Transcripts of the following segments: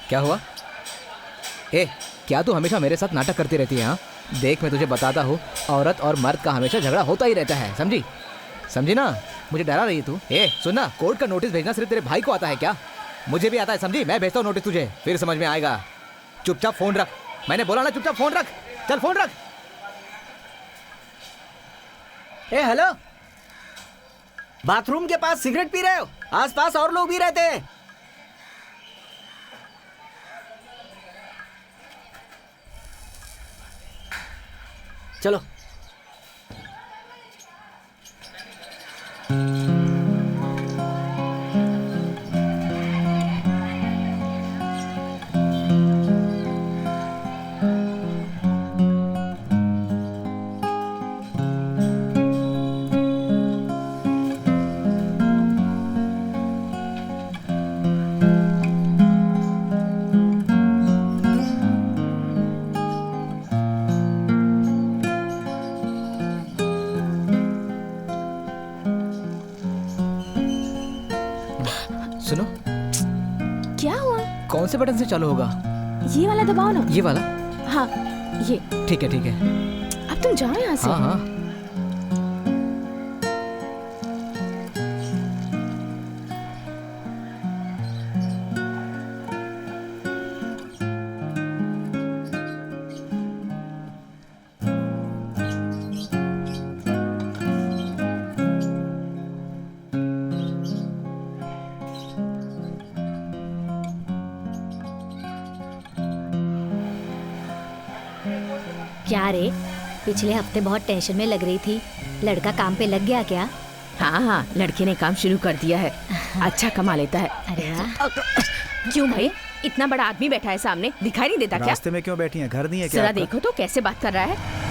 क्या हुआ? ए, क्या तू हमेशा मेरे साथ नाटक करती रहती है? हाँ, देख मैं तुझे बताता हूँ, औरत और मर्द का हमेशा झगड़ा होता ही रहता है, समझी? समझी ना? मुझे डरा रही है तू? ए सुन ना, कोर्ट का नोटिस भेजना सिर्फ तेरे भाई को आता है क्या? मुझे भी आता है, समझी? मैं भेजता हूँ नोटिस तुझे, फिर समझ में आएगा। चुपचाप फोन रख, मैंने बोला ना, चुपचाप फोन रख। चल फोन रख। ए हेलो, बाथरूम के पास सिगरेट पी रहे हो? आसपास और लोग भी रहते हैं। चलो। सुनो, क्या हुआ? कौन से बटन से चालू होगा? ये वाला दबाओ ना। ये वाला? हाँ ये। ठीक है ठीक है। अब तुम जाओ यहाँ से। हाँ हाँ। क्या रे, पिछले हफ्ते बहुत टेंशन में लग रही थी, लड़का काम पे लग गया क्या? हाँ हाँ, लड़के ने काम शुरू कर दिया है। अच्छा कमा लेता है। अरे वाह। क्यों भाई, इतना बड़ा आदमी बैठा है सामने, दिखाई नहीं देता क्या? रास्ते में क्यों बैठी हैं? घर नहीं है क्या जरा आपका? देखो तो कैसे बात कर रहा है।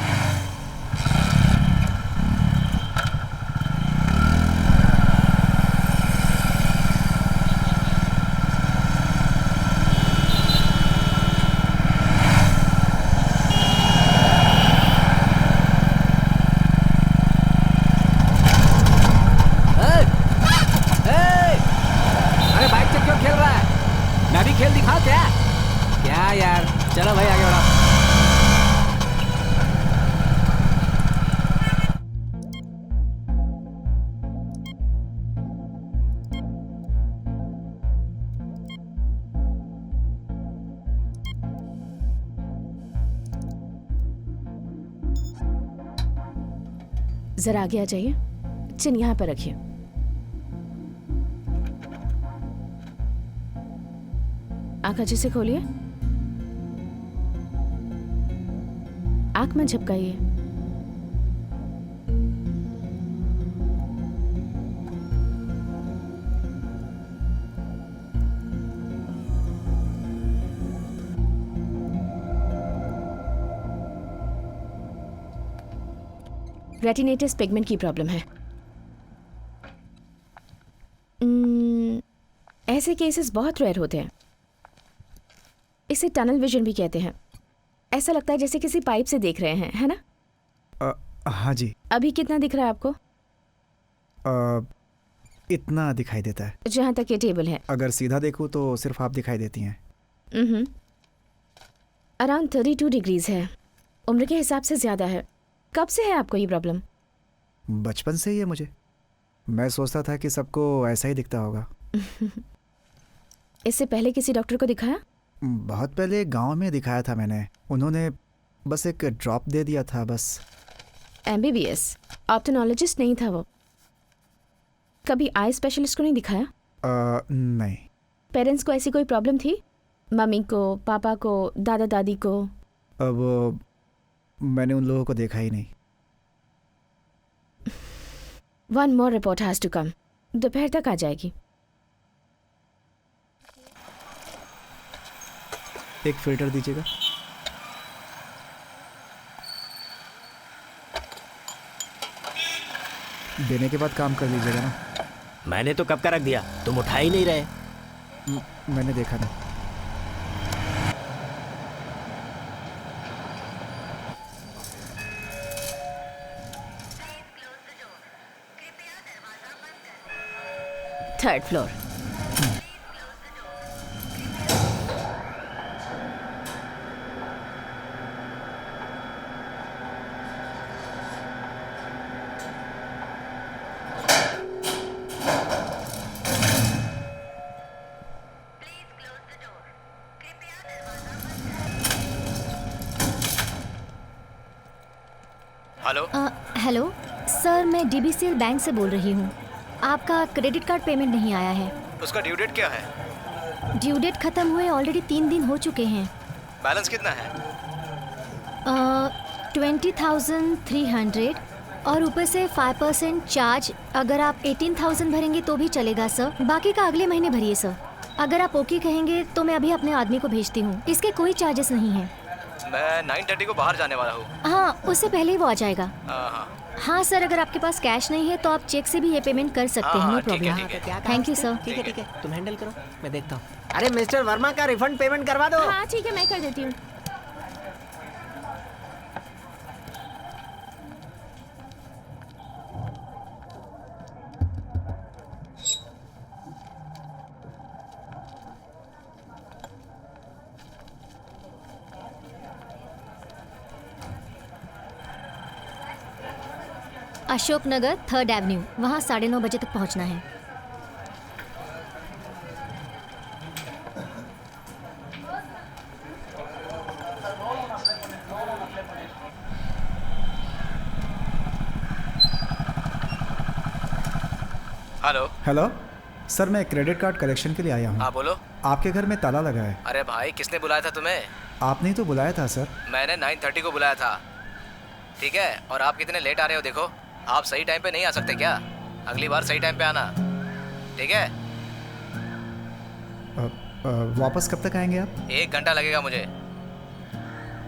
चलो भाई आगे बढ़ो। जरा आगे आ जाइए, चिन यहाँ पर रखिए। आंख अच्छे से खोलिए, आंख में झपकाइए। रेटिनेटिस पिगमेंट की प्रॉब्लम है। ऐसे केसेस बहुत रेयर होते हैं। इसे टनल विजन भी कहते हैं। ऐसा लगता है जैसे किसी पाइप से देख रहे हैं, है ना? हाँ जी। अभी कितना दिख रहा है आपको? इतना दिखाई देता है। जहाँ तक ये टेबल है। अगर सीधा देखूं तो सिर्फ आप दिखाई देती हैं। अराउंड 32 डिग्रीज है। उम्र के हिसाब से ज़्यादा है। कब से है आपको ये प्रॉब्लम? बचपन से ही है मुझे। मैं सोचता था कि सबको ऐसा ही दिखता होगा। इससे पहले किसी डॉक्टर को दिखाया? बहुत पहले गांव में दिखाया था मैंने। उन्होंने बस एक ड्रॉप दे दिया था बस। MBBS, ऑप्थेल्मोलॉजिस्ट नहीं था वो। कभी आई स्पेशलिस्ट को नहीं दिखाया? नहीं। पेरेंट्स को ऐसी कोई प्रॉब्लम थी? मम्मी को, पापा को, दादा दादी को? अब मैंने उन लोगों को देखा ही नहीं। One more report has to come. दोपहर तक आ जाएगी। एक फिल्टर दीजिएगा। देने के बाद काम कर लीजिएगा ना। मैंने तो कब का रख दिया, तुम उठा ही नहीं रहे। मैंने देखा नहीं। Third floor. Hello. Hello sir, मैं डीबीसीएल बैंक से बोल रही हूँ। आपका क्रेडिट कार्ड पेमेंट नहीं आया है। उसका ड्यू डेट क्या है? ड्यू डेट खत्म हुए ऑलरेडी 3 दिन हो चुके हैं। बैलेंस कितना है? 20,300 और ऊपर से 5% चार्ज। अगर आप 18,000 भरेंगे तो भी चलेगा सर, बाकी का अगले महीने भरिए सर। अगर आप ओके कहेंगे तो मैं अभी अपने आदमी को भेजती हूँ, इसके कोई चार्जेस नहीं हैं। मैं 9:30 को बाहर जाने वाला हूँ। हाँ, उससे पहले ही वो आ जाएगा। हाँ हाँ सर, अगर आपके पास कैश नहीं है तो आप चेक से भी ये पेमेंट कर सकते हैं। नो ठीक है, प्रॉब्लम। ठीक है। क्या कहा थैंक यू उसने? सर। ठीक है, तुम हैंडल करो, मैं देखता हूँ। अरे मिस्टर वर्मा का रिफंड पेमेंट करवा दो। हाँ ठीक है, मैं कर देती हूँ। अशोक नगर 3rd एवेन्यू, वहाँ 9:30 बजे तक पहुँचना है। हेलो। हेलो सर, मैं क्रेडिट कार्ड कलेक्शन के लिए आया हूँ। हाँ बोलो। आपके घर में ताला लगा है। अरे भाई, किसने बुलाया था तुम्हें? आपने ही तो बुलाया था सर। मैंने 9:30 को बुलाया था, ठीक है? और आप कितने लेट आ रहे हो देखो। आप सही टाइम पे नहीं आ सकते क्या? अगली बार सही टाइम पे आना, ठीक है? वापस कब तक आएंगे आप? 1 घंटा लगेगा मुझे।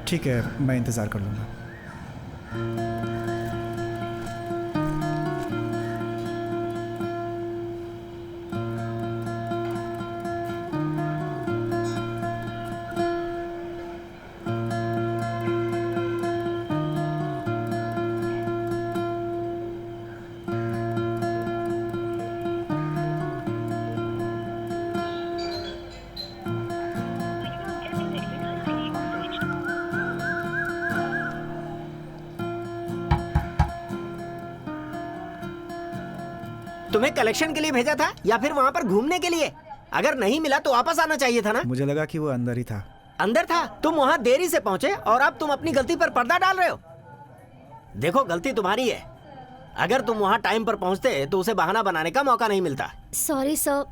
ठीक है, मैं इंतज़ार कर लूँगा। तुम्हें कलेक्शन के लिए भेजा था या फिर वहाँ पर घूमने के लिए? अगर नहीं मिला तो वापस आना चाहिए था ना। मुझे लगा कि वो अंदर ही था। अंदर था? तुम वहाँ देरी से पहुँचे और अब तुम अपनी गलती पर पर्दा डाल रहे हो। देखो, गलती तुम्हारी है। अगर तुम वहाँ टाइम पर पहुँचते तो उसे बहाना बनाने का मौका नहीं मिलता। सॉरी सर,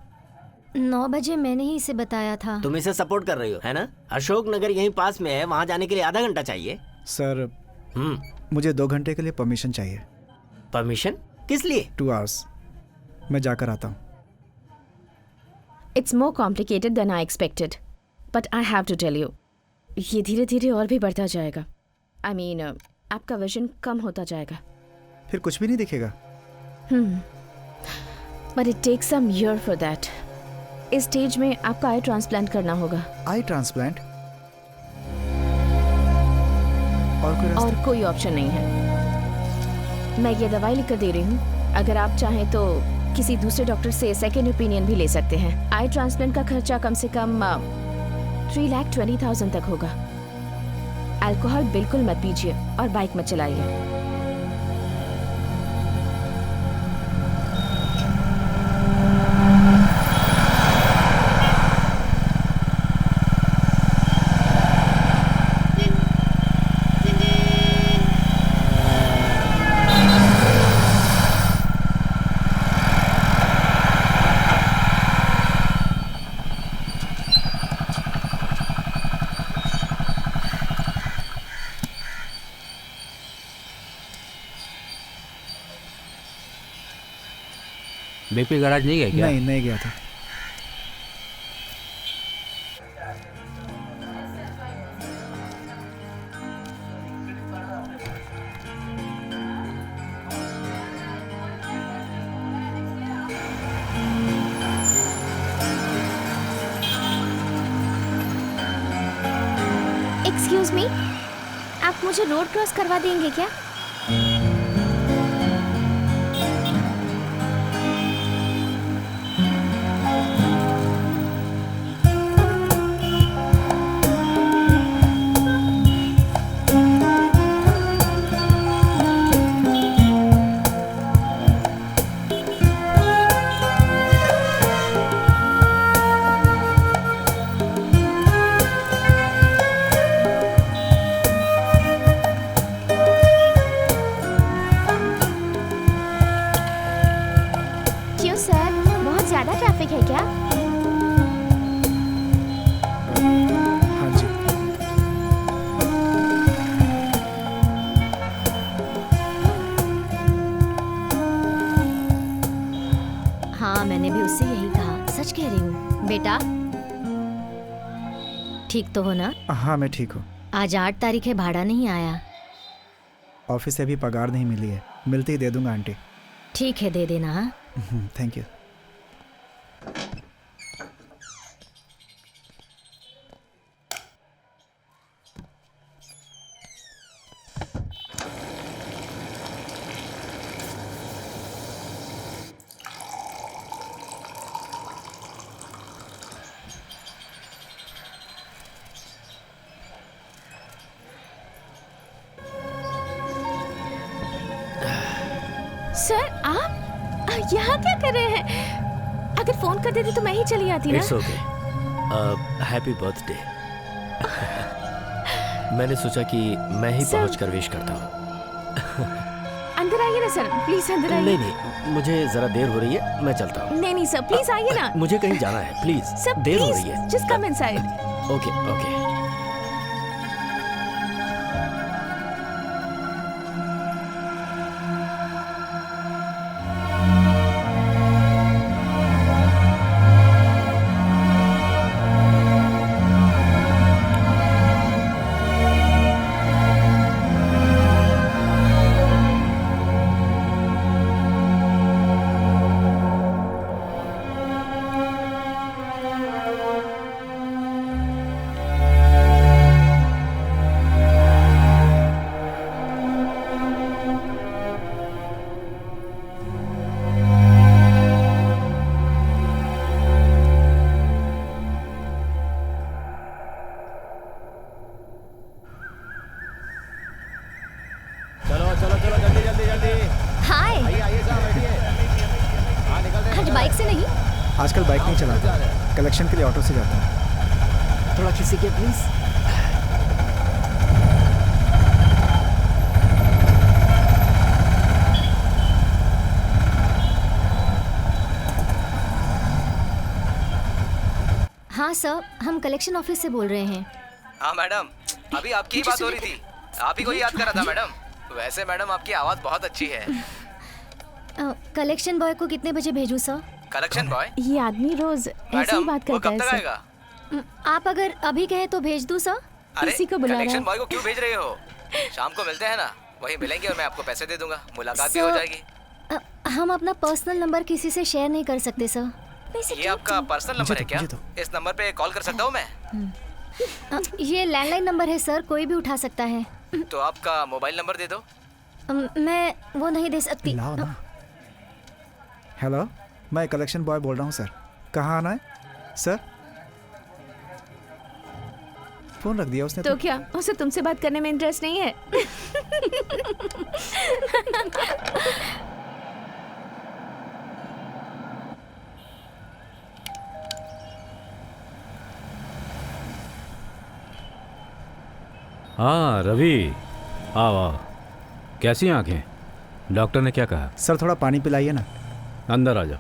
9 बजे मैंने ही इसे बताया था। तुम इसे सपोर्ट कर रही हो, है ना? अशोक नगर यहीं पास में है, वहाँ जाने के लिए आधा घंटा चाहिए। सर, मुझे 2 घंटे के लिए परमिशन चाहिए। परमिशन? किस लिए? 2 आवर्स। मैं जाकर आता हूँ। It's more complicated than I expected, but I have to tell you, ये धीरे धीरे और भी बढ़ता जाएगा। आई मीन, आपका विजन कम होता जाएगा। फिर कुछ भी नहीं दिखेगा? But it takes some year for that. इस स्टेज में आपका आई ट्रांसप्लांट करना होगा। Eye transplant? और कोई ऑप्शन नहीं है। मैं ये दवाई लिख कर दे रही हूँ। अगर आप चाहें तो किसी दूसरे डॉक्टर से सेकेंड ओपिनियन भी ले सकते हैं। आई ट्रांसप्लांट का खर्चा कम से कम 3,20,000 तक होगा। अल्कोहल बिल्कुल मत पीजिए और बाइक मत चलाइए। बीपी गैराज नहीं गया क्या? नहीं, नहीं गया था। एक्सक्यूज मी, आप मुझे रोड क्रॉस करवा देंगे क्या? क्यों सर, बहुत ज्यादा ट्रैफिक है क्या? हाँ जी। हाँ, मैंने भी उससे यही कहा। सच कह रही हूँ बेटा। ठीक तो हो ना? हाँ, मैं ठीक हूँ। आज 8 तारीख है, भाड़ा नहीं आया। ऑफिस से अभी पगार नहीं मिली है, मिलते ही दे दूंगा आंटी। ठीक है, दे देना। हाँ? Thank you. सर आप यहाँ क्या कर रहे हैं? अगर फोन कर देते तो मैं ही चली आती ना। It's okay. Happy birthday. मैंने सोचा कि मैं ही सर। पहुंच कर विश करता हूँ। अंदर आइए ना सर, प्लीज अंदर आइए। नहीं नहीं, मुझे जरा देर हो रही है, मैं चलता हूँ। नहीं नहीं सर, प्लीज आइए ना। मुझे कहीं जाना है, प्लीज। सर देर हो प्लीज रही है। Just come inside. Okay okay. Hi. आज बाइक से नहीं? आजकल बाइक नहीं चलाता, कलेक्शन के लिए ऑटो से जाता हूँ। थोड़ा खिसकिए प्लीज। हाँ सर, हम कलेक्शन ऑफिस से बोल रहे हैं। हाँ मैडम, अभी आपकी ही बात हो रही थी। आप ही को याद कर रहा था मैडम। वैसे मैडम आपकी आवाज़ बहुत अच्छी है। कलेक्शन बॉय को कितने बजे भेजूँ सर? Collection boy? ये आदमी रोज ऐसे ही मैडम बात वो करता कब है तक सर। आएगा? आप अगर अभी कहें तो भेज दूँ सर? अरे इसी को बुला रहा कलेक्शन है। बॉय को क्यों भेज रहे हो? शाम को मिलते हैं ना, वहीं मिलेंगे और मैं आपको पैसे दे दूंगा, मुलाकात भी हो सर, जाएगी। हम अपना पर्सनल नंबर किसी से शेयर नहीं कर सकते सर। ये आपका पर्सनल नंबर है क्या? मुझे तो। इस नंबर पे कॉल कर सकता हूँ मैं? ये लैंडलाइन नंबर है सर, कोई भी उठा सकता है। तो आपका मोबाइल नंबर दे दो। मैं वो नहीं दे सकती। लाओ ना। हेलो, मैं कलेक्शन बॉय बोल रहा हूँ सर। कहाँ आना है सर? फोन रख दिया उसने तो क्या उसे तुमसे बात करने में इंटरेस्ट नहीं है? हाँ रवि, आओ आओ। कैसी आंखें? डॉक्टर ने क्या कहा? सर थोड़ा पानी पिलाइए ना। अंदर आ जाओ।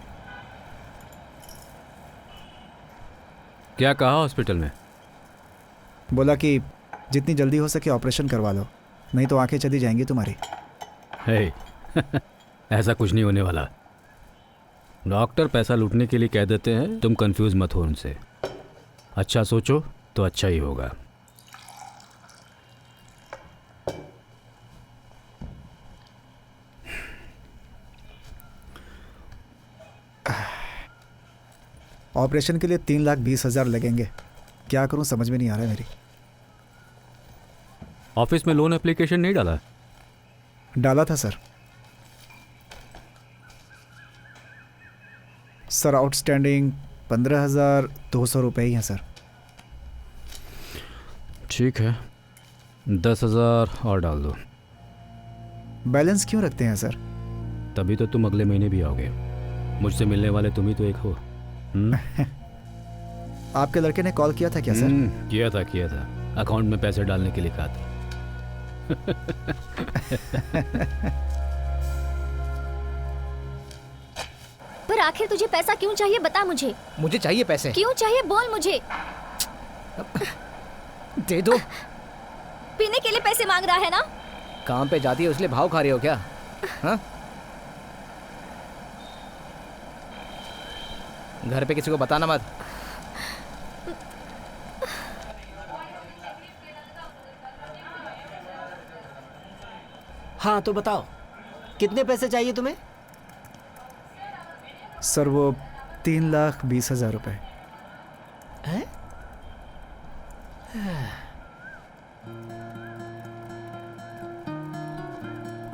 क्या कहा हॉस्पिटल में? बोला कि जितनी जल्दी हो सके ऑपरेशन करवा लो, नहीं तो आंखें चली जाएंगी तुम्हारी। हे ऐसा कुछ नहीं होने वाला। डॉक्टर पैसा लूटने के लिए कह देते हैं, तुम कंफ्यूज मत हो उनसे। अच्छा सोचो तो अच्छा ही होगा। ऑपरेशन के लिए 3,20,000 लगेंगे। क्या करूं समझ में नहीं आ रहा है मेरी। ऑफिस में लोन एप्लीकेशन नहीं डाला? डाला था सर। सर आउटस्टैंडिंग 15,200 रुपये ही हैं सर। ठीक है, 10,000 और डाल दो। बैलेंस क्यों रखते हैं सर? तभी तो तुम अगले महीने भी आओगे। मुझसे मिलने वाले तुम ही तो एक हो। आपके लड़के ने कॉल किया था क्या सर? किया था। अकाउंट में पैसे डालने के लिए कहा था। पर आखिर तुझे पैसा क्यों चाहिए, बता मुझे। मुझे चाहिए पैसे। क्यों चाहिए बोल मुझे। दे दो। पीने के लिए पैसे मांग रहा है ना? काम पे जाती है इसलिए भाव खा रही हो क्या? हाँ? घर पे किसी को बताना मत। हाँ तो बताओ, कितने पैसे चाहिए तुम्हें? सर वो 3,20,000 रुपये। हैं?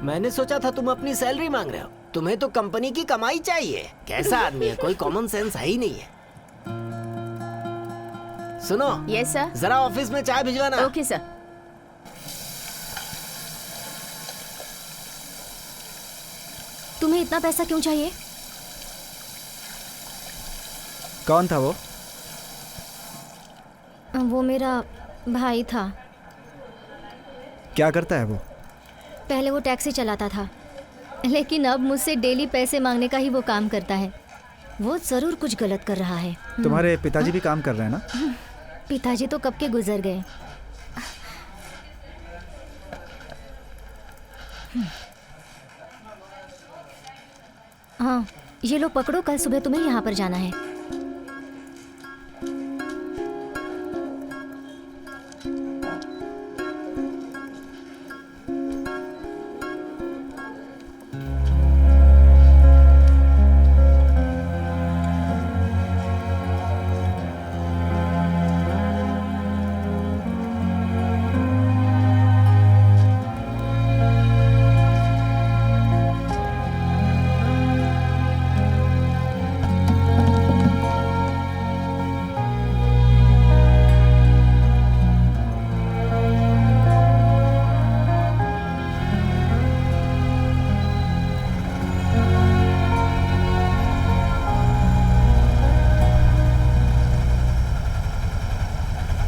मैंने सोचा था तुम अपनी सैलरी मांग रहे हो। तुम्हें तो कंपनी की कमाई चाहिए। कैसा आदमी है, कोई कॉमन सेंस है ही नहीं है। सुनो, यस सर। जरा ऑफिस में चाय भिजवाना। Okay sir. तुम्हें इतना पैसा क्यों चाहिए? कौन था वो? वो मेरा भाई था। क्या करता है वो? पहले वो टैक्सी चलाता था, लेकिन अब मुझसे डेली पैसे मांगने का ही वो काम करता है। वो जरूर कुछ गलत कर रहा है। तुम्हारे पिताजी भी काम कर रहे हैं ना? पिताजी तो कब के गुजर गए। हाँ, ये लो पकड़ो, कल सुबह तुम्हें यहाँ पर जाना है।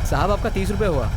साहब आपका 30 रुपये हुआ।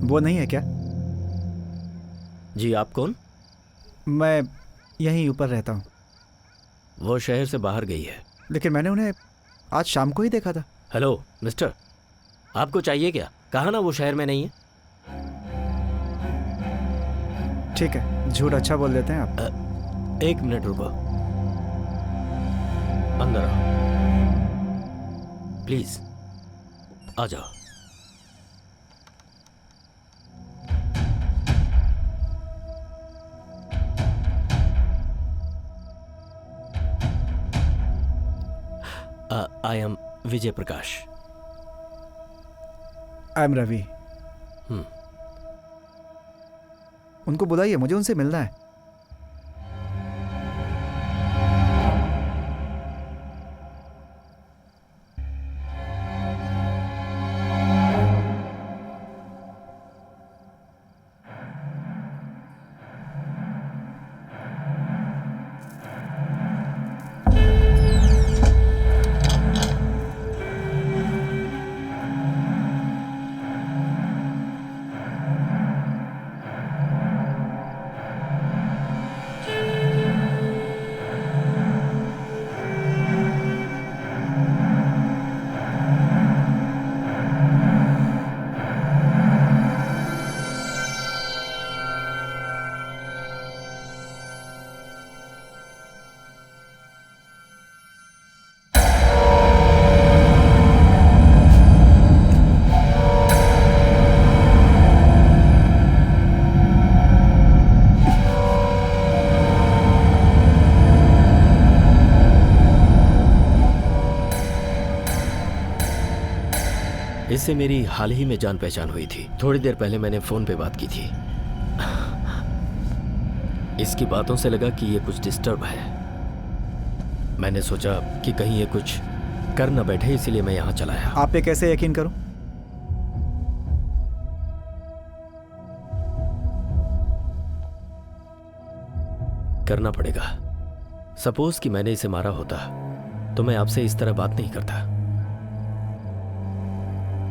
वो नहीं है क्या? जी, आप कौन? मैं यहीं ऊपर रहता हूँ, वो शहर से बाहर गई है। लेकिन मैंने उन्हें आज शाम को ही देखा था। हेलो मिस्टर, आपको चाहिए क्या? कहा ना वो शहर में नहीं है। ठीक है, झूठ अच्छा बोल देते हैं आप। एक मिनट रुको, अंदर आओ प्लीज, आ जाओ। I am Vijay Prakash. I am Ravi. उनको बुलाइए, मुझे उनसे मिलना है। इससे मेरी हाल ही में जान पहचान हुई थी। थोड़ी देर पहले मैंने फोन पे बात की थी। इसकी बातों से लगा कि ये कुछ डिस्टर्ब है। मैंने सोचा कि कहीं ये कुछ कर न बैठे, इसीलिए मैं यहाँ चला आया। आप पे कैसे यकीन करूं? करना पड़ेगा। सपोज कि मैंने इसे मारा होता तो मैं आपसे इस तरह बात नहीं करता।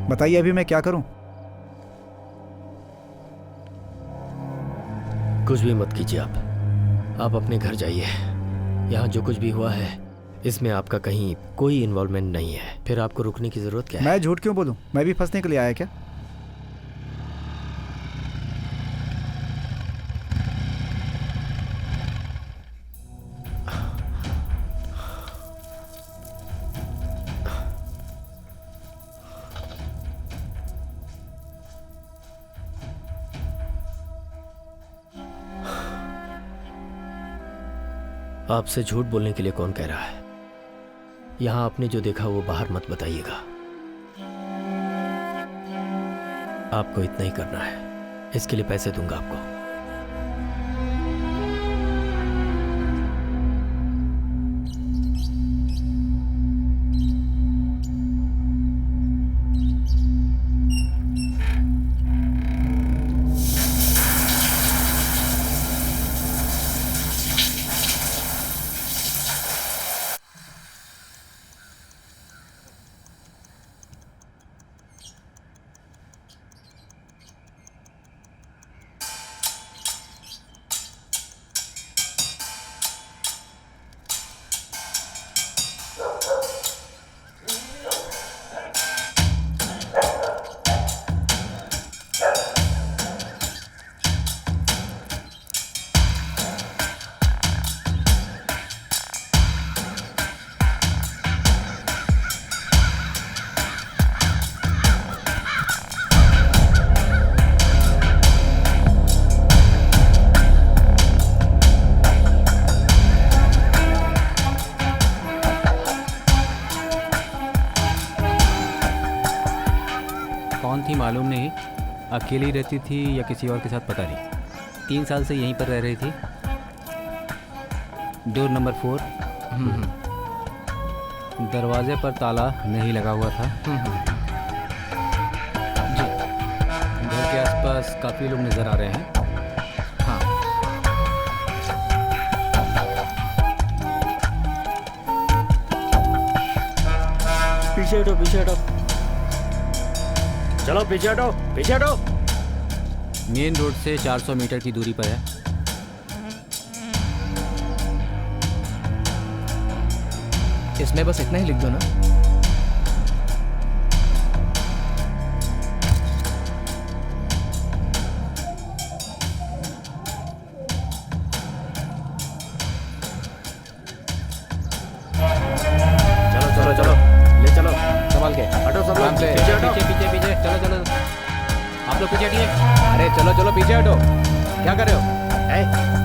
बताइए अभी मैं क्या करूं? कुछ भी मत कीजिए आप अपने घर जाइए। यहाँ जो कुछ भी हुआ है इसमें आपका कहीं कोई इन्वॉल्वमेंट नहीं है। फिर आपको रुकने की जरूरत क्या है? मैं झूठ क्यों बोलूं? मैं भी फंसने के लिए आया क्या? आपसे झूठ बोलने के लिए कौन कह रहा है? यहां आपने जो देखा वो बाहर मत बताइएगा। आपको इतना ही करना है, इसके लिए पैसे दूंगा आपको। कौन थी मालूम नहीं, अकेली रहती थी या किसी और के साथ पता नहीं। 3 साल से यहीं पर रह रही थी। Door number 4। दरवाजे पर ताला नहीं लगा हुआ था। जी। घर के आसपास काफ़ी लोग नज़र आ रहे हैं। हाँ। पीछे हटो, पीछे हटो, चलो पीछे हटो, पीछे हटो। मेन रोड से 400 मीटर की दूरी पर है। इसमें बस इतना ही लिख दो ना। चलो चलो चलो, ले चलो, संभाल के। हटो सब आराम लोग, से। पीछे हटो। पीछे पीछे पीछे, चलो चलो, आप लोग पीछे हटिए। अरे चलो चलो पीछे हटो, क्या कर रहे हो? ए,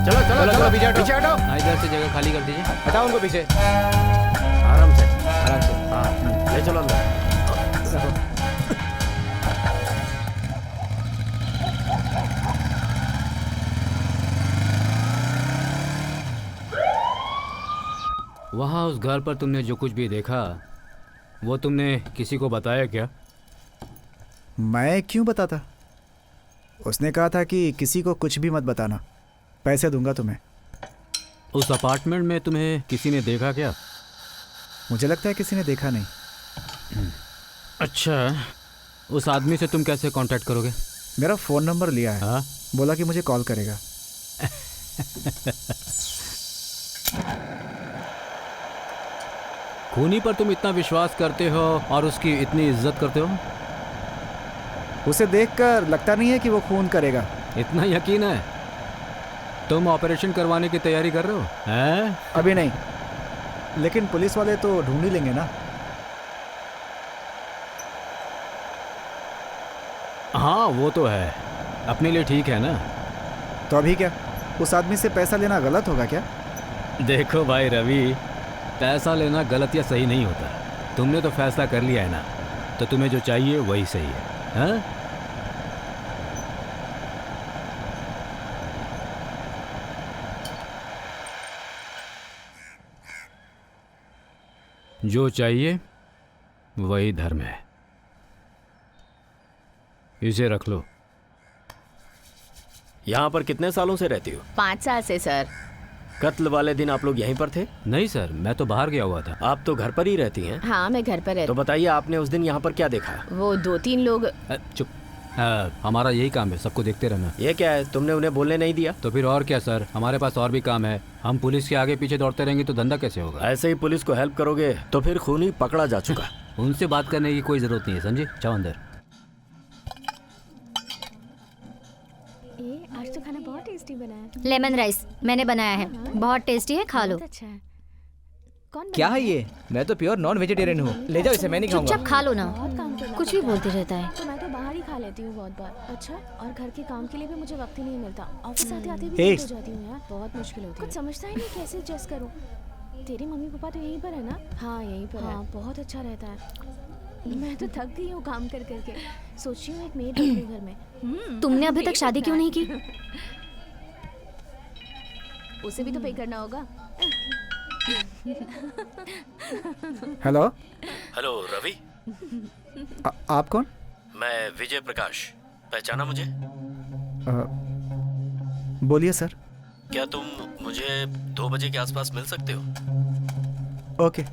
चलो चलो चलो, चलो, पीछे हटो। पीछे हटो। हाँ, इधर से जगह खाली कर दीजिए। हटाओ उनको पीछे, आराम से, आराम से। हाँ, ले चलो अंदर। वहाँ उस घर पर तुमने जो कुछ भी देखा वो तुमने किसी को बताया क्या? मैं क्यों बताता? उसने कहा था कि किसी को कुछ भी मत बताना, पैसे दूंगा तुम्हें। उस अपार्टमेंट में तुम्हें किसी ने देखा क्या? मुझे लगता है किसी ने देखा नहीं। अच्छा, उस आदमी से तुम कैसे कांटेक्ट करोगे? मेरा फ़ोन नंबर लिया है, हाँ, बोला कि मुझे कॉल करेगा। खूनी पर तुम इतना विश्वास करते हो और उसकी इतनी इज्जत करते हो? उसे देखकर लगता नहीं है कि वो खून करेगा। इतना यकीन है? तुम ऑपरेशन करवाने की तैयारी कर रहे हो? हैं? अभी नहीं, लेकिन पुलिस वाले तो ढूंढ ही लेंगे ना। हाँ, वो तो है, अपने लिए ठीक है ना। तो अभी क्या, उस आदमी से पैसा लेना गलत होगा क्या? देखो भाई रवि, पैसा लेना गलत या सही नहीं होता। तुमने तो फैसला कर लिया है ना, तो तुम्हें जो चाहिए वही सही है, हाँ? जो चाहिए वही धर्म है। इसे रख लो। यहाँ पर कितने सालों से रहती हो? 5 साल से सर। कत्ल वाले दिन आप लोग यहीं पर थे? नहीं सर, मैं तो बाहर गया हुआ था। आप तो घर पर ही रहती हैं। हाँ, मैं घर पर तो रहती बताइए, आपने उस दिन यहाँ पर क्या देखा? वो 2-3 लोग। चुप। हमारा यही काम है, सबको देखते रहना। ये क्या है, तुमने उन्हें बोलने नहीं दिया? तो फिर और क्या सर, हमारे पास और भी काम है। हम पुलिस के आगे पीछे दौड़ते रहेंगे तो धंधा कैसे होगा? ऐसे ही पुलिस को हेल्प करोगे तो फिर खूनी पकड़ा जा चुका। उनसे बात करने की कोई जरूरत नहीं है, समझे? जाओ अंदर। आज तो खाना बहुत टेस्टी बना है। लेमन राइस मैंने बनाया है, बहुत टेस्टी है, खा लो। बहुत अच्छा है। कौन क्या है ये? मैं तो प्योर नॉन वेजिटेरियन हूँ। ले जाओ इसे, मैं नहीं चुपचाप खाऊंगा। खा लो ना, बहुत काम करना कुछ भी पड़ता है। बोलते रहता है। तो मैं तो बाहर ही खा लेती हूँ बहुत बार। अच्छा, और घर के काम के लिए भी मुझे वक्त ही नहीं मिलता। ऑफिस आते आते भी Hey. लेट हो जाती हूँ यार, बहुत मुश्किल होती है। कुछ समझता ही नहीं कैसे एडजस्ट करूँ। तेरे मम्मी पापा तो यहीं पर है ना? हाँ, यहीं पर है। बहुत अच्छा रहता है। मैं तो थक गई हूँ काम कर करके। सोच रही हूँ एक मेड रख लूँ घर में। तुमने अभी तक शादी क्यों नहीं की? उसे भी तो पे करना होगा। हेलो, हेलो रवि, आप कौन? मैं विजय प्रकाश। पहचाना मुझे? बोलिए सर। क्या तुम मुझे 2 बजे के आसपास मिल सकते हो? ओके।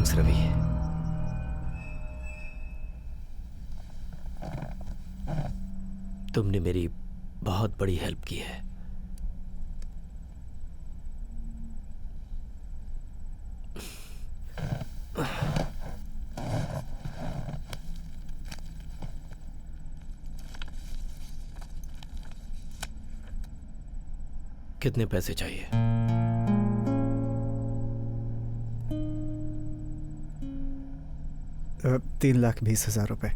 थैंक्स रवि। तुमने मेरी बहुत बड़ी हेल्प की है। कितने पैसे चाहिए? अब 3,20,000 रुपए।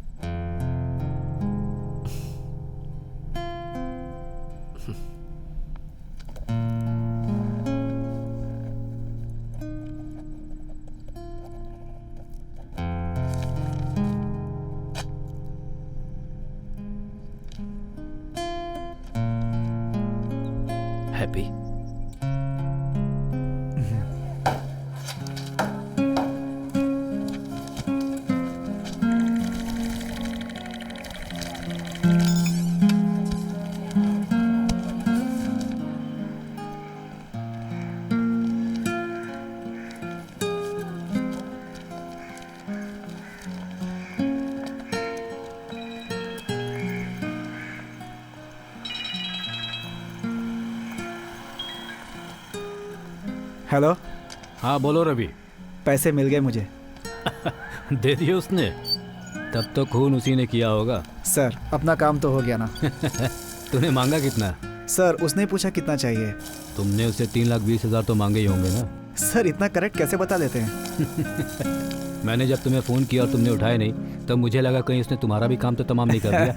हैप्पी? हेलो, हाँ बोलो रवि। पैसे मिल गए मुझे। दे दिए उसने? तब तो खून उसी ने किया होगा। सर अपना काम तो हो गया ना। तूने मांगा कितना? सर उसने पूछा कितना चाहिए। तुमने उससे 3,20,000 तो मांगे ही होंगे ना? सर इतना करेक्ट कैसे बता लेते हैं? मैंने जब तुम्हें फ़ोन किया और तुमने उठाया नहीं तब मुझे लगा कहीं उसने तुम्हारा भी काम तो तमाम नहीं कर दिया।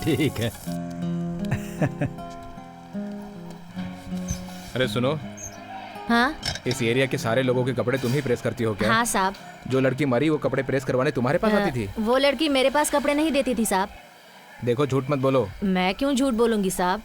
ठीक है। अरे सुनो, हाँ इस एरिया के सारे लोगों के कपड़े तुम ही प्रेस करती हो क्या? हाँ साहब। जो लड़की मरी वो कपड़े प्रेस करवाने तुम्हारे पास आती थी? वो लड़की मेरे पास कपड़े नहीं देती थी साहब। देखो झूठ मत बोलो। मैं क्यों झूठ बोलूंगी साहब?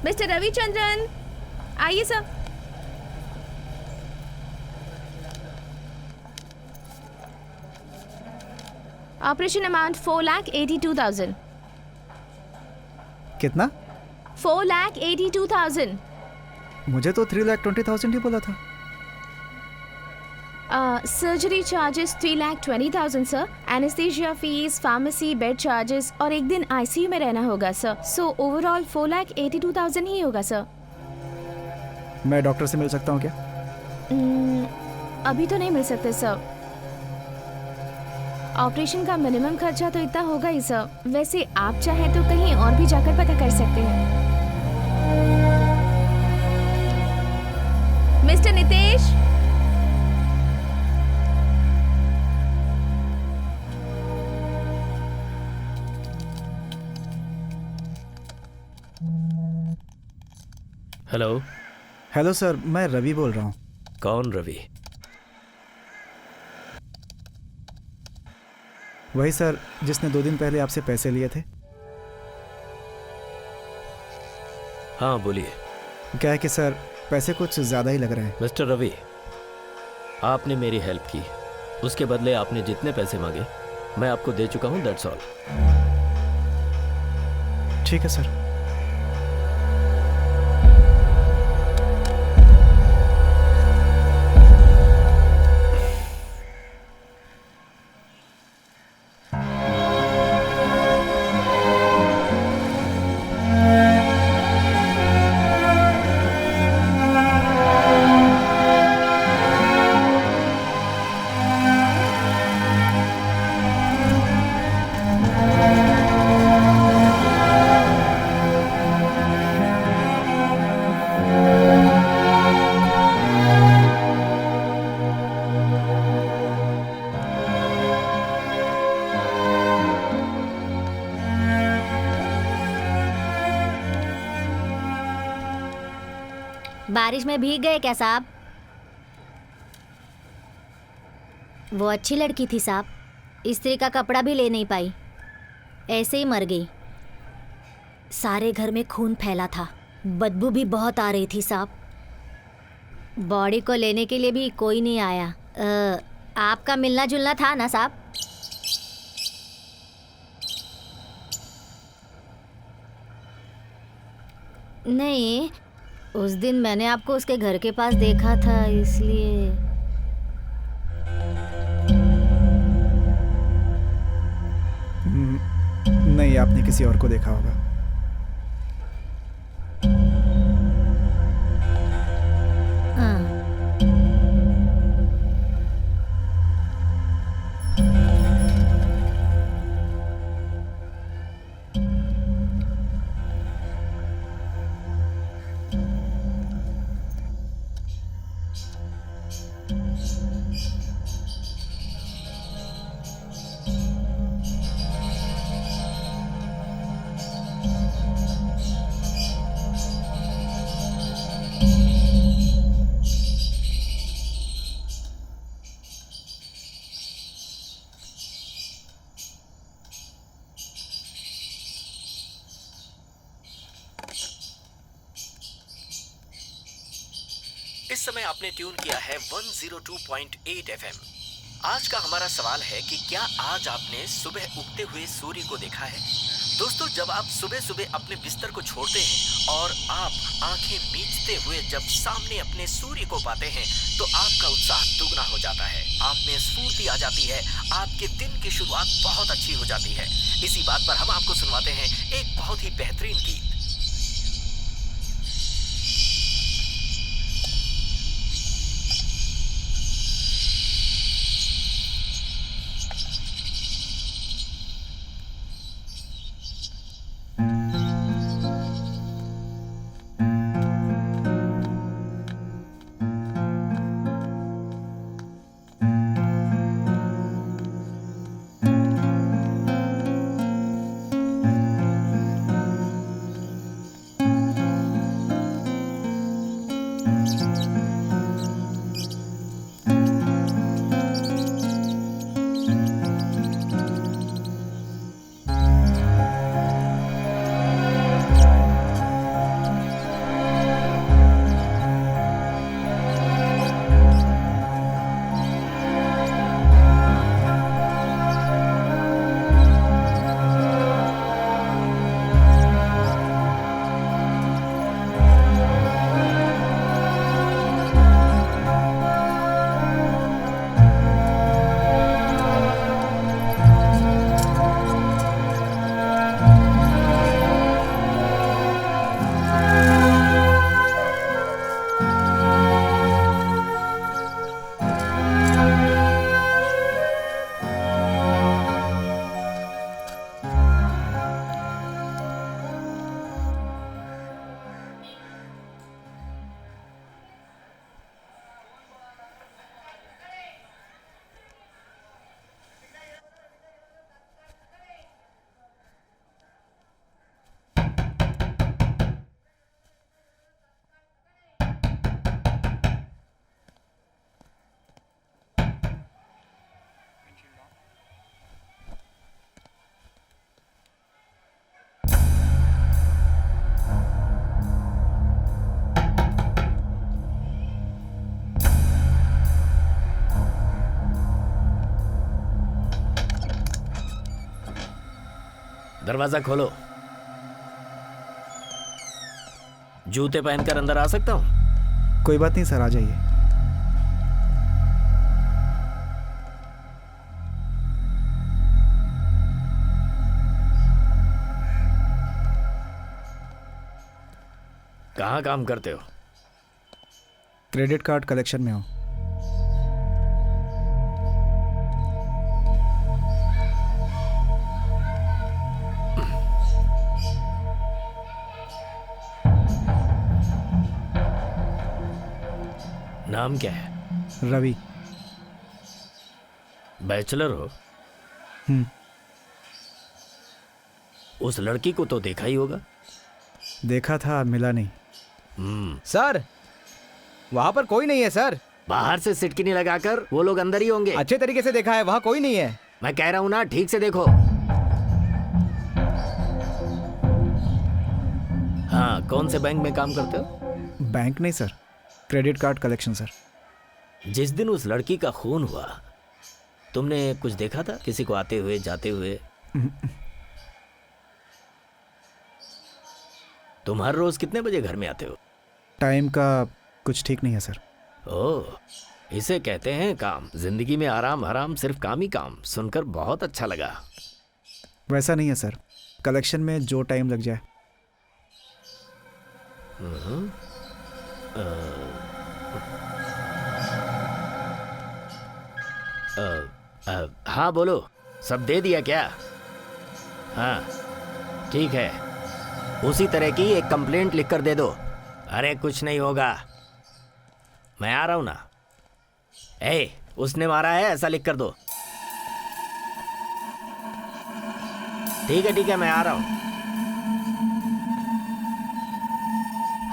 मिस्टर रविचंद्रन, आइए सर। Operation amount 4,82,000। कितना? 4,82,000। मुझे तो 3,20,000 ही बोला था। Surgery charges 3,20,000 sir. Anaesthesia fees, pharmacy, bed charges और एक दिन आईसीयू में रहना होगा सर। सो ओवरऑल 4,82,000 ही होगा सर। मैं डॉक्टर से मिल सकता हूँ क्या? अभी तो नहीं मिल सकते सर। ऑपरेशन का मिनिमम खर्चा तो इतना होगा ही सर। वैसे आप चाहें तो कहीं और भी जाकर पता कर सकते हैं। Mister Nitesh, hello. Hello sir, मैं रवि बोल रहा हूँ। कौन रवि? वही सर जिसने 2 दिन पहले आपसे पैसे लिए थे। हाँ बोलिए। क्या है कि सर पैसे कुछ ज़्यादा ही लग रहे हैं। मिस्टर रवि, आपने मेरी हेल्प की, उसके बदले आपने जितने पैसे मांगे मैं आपको दे चुका हूँ। That's all. ठीक है सर। बारिश में भीग गए क्या साहब? वो अच्छी लड़की थी साहब, स्त्री का कपड़ा भी ले नहीं पाई, ऐसे ही मर गई। सारे घर में खून फैला था, बदबू भी बहुत आ रही थी साहब। बॉडी को लेने के लिए भी कोई नहीं आया। आपका मिलना जुलना था ना साहब? नहीं, उस दिन मैंने आपको उसके घर के पास देखा था, इसलिए। नहीं, आपने किसी और को देखा होगा। हाँ। इस समय आपने ट्यून किया है 102.8 FM। आज का हमारा सवाल है कि क्या आज आपने सुबह उगते हुए सूर्य को देखा है? दोस्तों, जब आप सुबह सुबह अपने बिस्तर को छोड़ते हैं और आप आंखें मीचते हुए जब सामने अपने सूर्य को पाते हैं तो आपका उत्साह दुगना हो जाता है, आप में स्फूर्ति आ जाती है, आपके दिन की शुरुआत बहुत अच्छी हो जाती है। इसी बात पर हम आपको सुनवाते हैं एक बहुत ही बेहतरीन गीत। दरवाजा खोलो। जूते पहनकर अंदर आ सकता हूं? कोई बात नहीं सर, आ जाइए। कहाँ काम करते हो? क्रेडिट कार्ड कलेक्शन में हूँ। नाम क्या है? रवि। बैचलर हो? उस लड़की को तो देखा ही होगा। देखा था, मिला नहीं। सर, वहाँ पर कोई नहीं है सर। बाहर से सिटकिनी लगाकर वो लोग अंदर ही होंगे। अच्छे तरीके से देखा है, वहाँ कोई नहीं है। मैं कह रहा हूँ ना, ठीक से देखो। हाँ, कौन से बैंक में काम करते हो? बैंक नहीं sir, credit card collection sir. जिस दिन उस लड़की का खून हुआ तुमने कुछ देखा था, किसी को आते हुए जाते हुए? तुम हर रोज कितने बजे घर में आते हो? टाइम का कुछ ठीक नहीं है सर। ओह, इसे कहते हैं काम। जिंदगी में आराम हराम, सिर्फ काम ही काम। सुनकर बहुत अच्छा लगा। वैसा नहीं है सर, कलेक्शन में जो टाइम लग जाए। हाँ बोलो, सब दे दिया क्या? हाँ ठीक है, उसी तरह की एक कंप्लेंट लिख कर दे दो। अरे कुछ नहीं होगा, मैं आ रहा हूं ना। उसने मारा है ऐसा लिख कर दो। ठीक है मैं आ रहा हूं।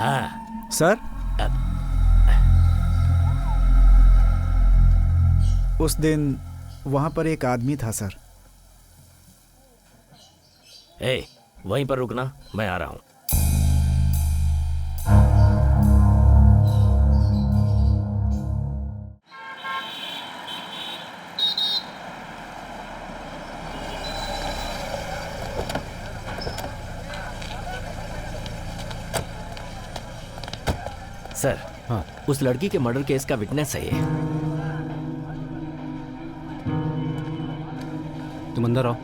हाँ सर, उस दिन वहां पर एक आदमी था सर। वहीं पर रुकना, मैं आ रहा हूं। सर, हाँ, उस लड़की के मर्डर केस का विटनेस है ये। तुम अंदर आओ।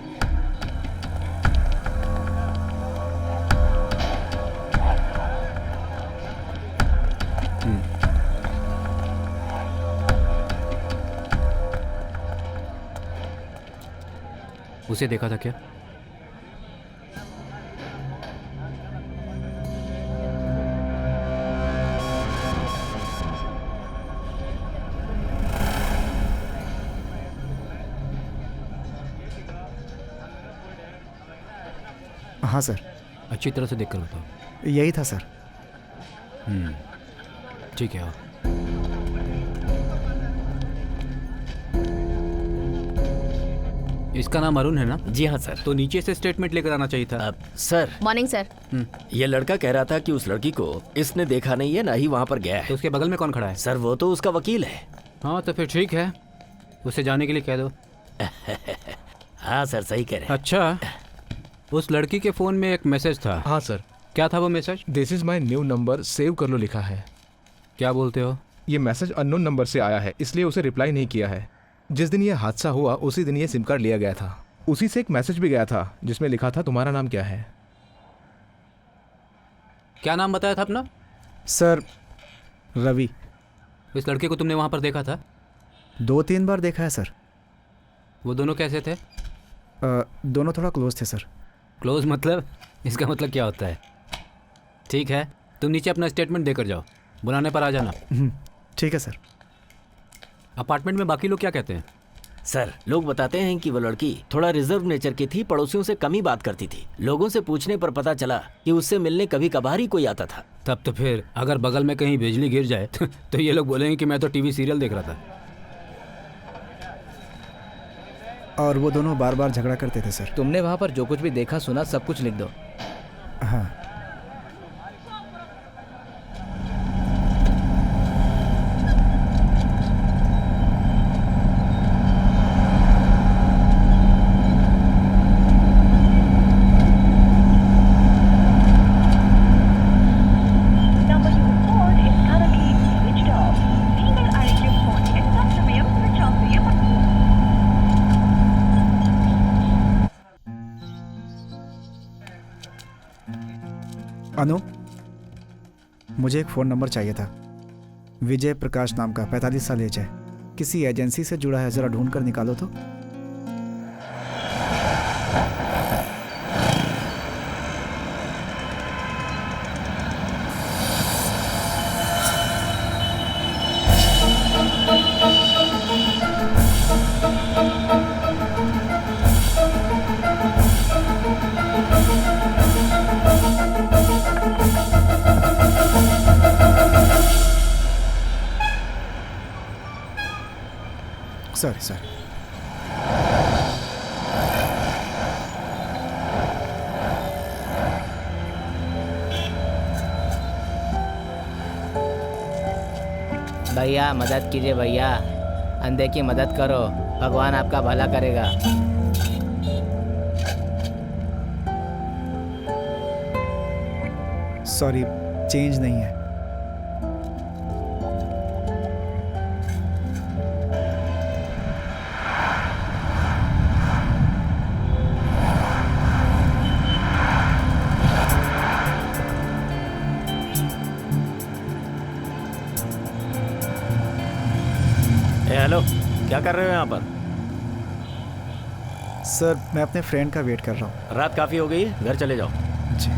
उसे देखा था क्या? हाँ सर। अच्छी तरह से देखकर बताओ। यही था सर। ठीक है, आओ। इसका नाम अरुण है ना? जी हाँ सर। तो नीचे से स्टेटमेंट लेकर आना चाहिए था। Sir, morning sir. ये लड़का कह रहा था कि उस लड़की को इसने देखा नहीं है, ना ही वहां पर गया है। तो उसके बगल में कौन खड़ा है? सर वो तो उसका वकील है। हाँ तो फिर ठीक है, उसे जाने के लिए कह दो। हाँ सर, सही कह रहे हैं। अच्छा, उस लड़की के फोन में एक मैसेज था। हाँ सर। क्या था वो message? This is my new number, save कर लो लिखा है। क्या बोलते हो? ये मैसेज अननोन नंबर से आया है, इसलिए उसे रिप्लाई नहीं किया है। जिस दिन ये हादसा हुआ उसी दिन ये सिम कार्ड लिया गया था। उसी से एक मैसेज भी गया था जिसमें लिखा था तुम्हारा नाम क्या है। क्या नाम बताया था अपना? सर, रवि। इस लड़के को तुमने वहाँ पर देखा था? 2-3 बार देखा है सर। वो दोनों कैसे थे? दोनों थोड़ा क्लोज थे सर। क्लोज मतलब? इसका मतलब क्या होता है? ठीक है, तुम नीचे अपना स्टेटमेंट देकर जाओ, बुलाने पर आ जाना। ठीक है सर। अपार्टमेंट में बाकी लोग क्या कहते हैं? सर, लोग बताते हैं कि वो लड़की थोड़ा रिजर्व नेचर की थी, पड़ोसियों से कम ही बात करती थी। लोगों से पूछने पर पता चला कि उससे मिलने कभी कभार ही कोई आता था। तब तो फिर अगर बगल में कहीं बिजली गिर जाए तो ये लोग बोलेंगे कि मैं तो टीवी सीरियल देख रहा था। और वो दोनों बार बार झगड़ा करते थे सर। तुमने वहाँ पर जो कुछ भी देखा सुना सब कुछ लिख दो। हाँ। अनु, मुझे एक फ़ोन नंबर चाहिए था। विजय प्रकाश नाम का, 45 साल एज है। किसी एजेंसी से जुड़ा है, ज़रा ढूंढ कर निकालो तो। सर भैया मदद कीजिए भैया, अंधे की मदद करो, भगवान आपका भला करेगा। सॉरी, चेंज नहीं है। हेलो, क्या कर रहे हो यहाँ पर? सर, मैं अपने फ्रेंड का वेट कर रहा हूँ। रात काफ़ी हो गई है, घर चले जाओ। जी।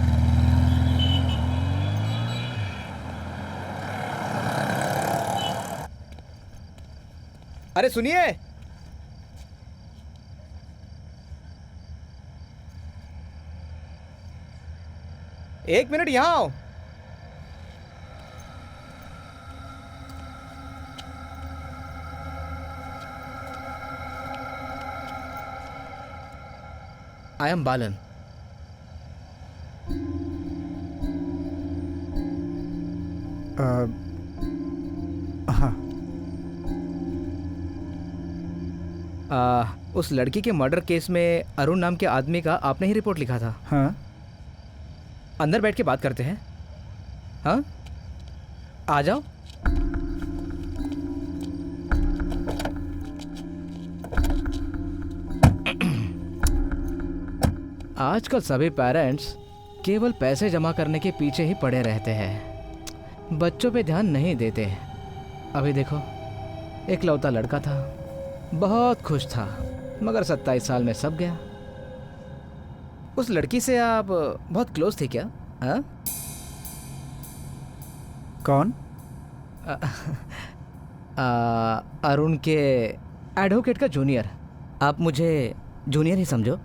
अरे सुनिए, एक मिनट यहाँ आओ। आई एम बालन। हाँ। उस लड़की के मर्डर केस में अरुण नाम के आदमी का आपने ही रिपोर्ट लिखा था। हाँ। अंदर बैठ के बात करते हैं। हाँ, आ जाओ। आजकल सभी पेरेंट्स केवल पैसे जमा करने के पीछे ही पड़े रहते हैं, बच्चों पे ध्यान नहीं देते। अभी देखो, इकलौता लड़का था, बहुत खुश था, मगर 27 साल में सब गया। उस लड़की से आप बहुत क्लोज थे क्या? हाँ? कौन? अरुण के एडवोकेट का जूनियर। आप मुझे जूनियर ही समझो।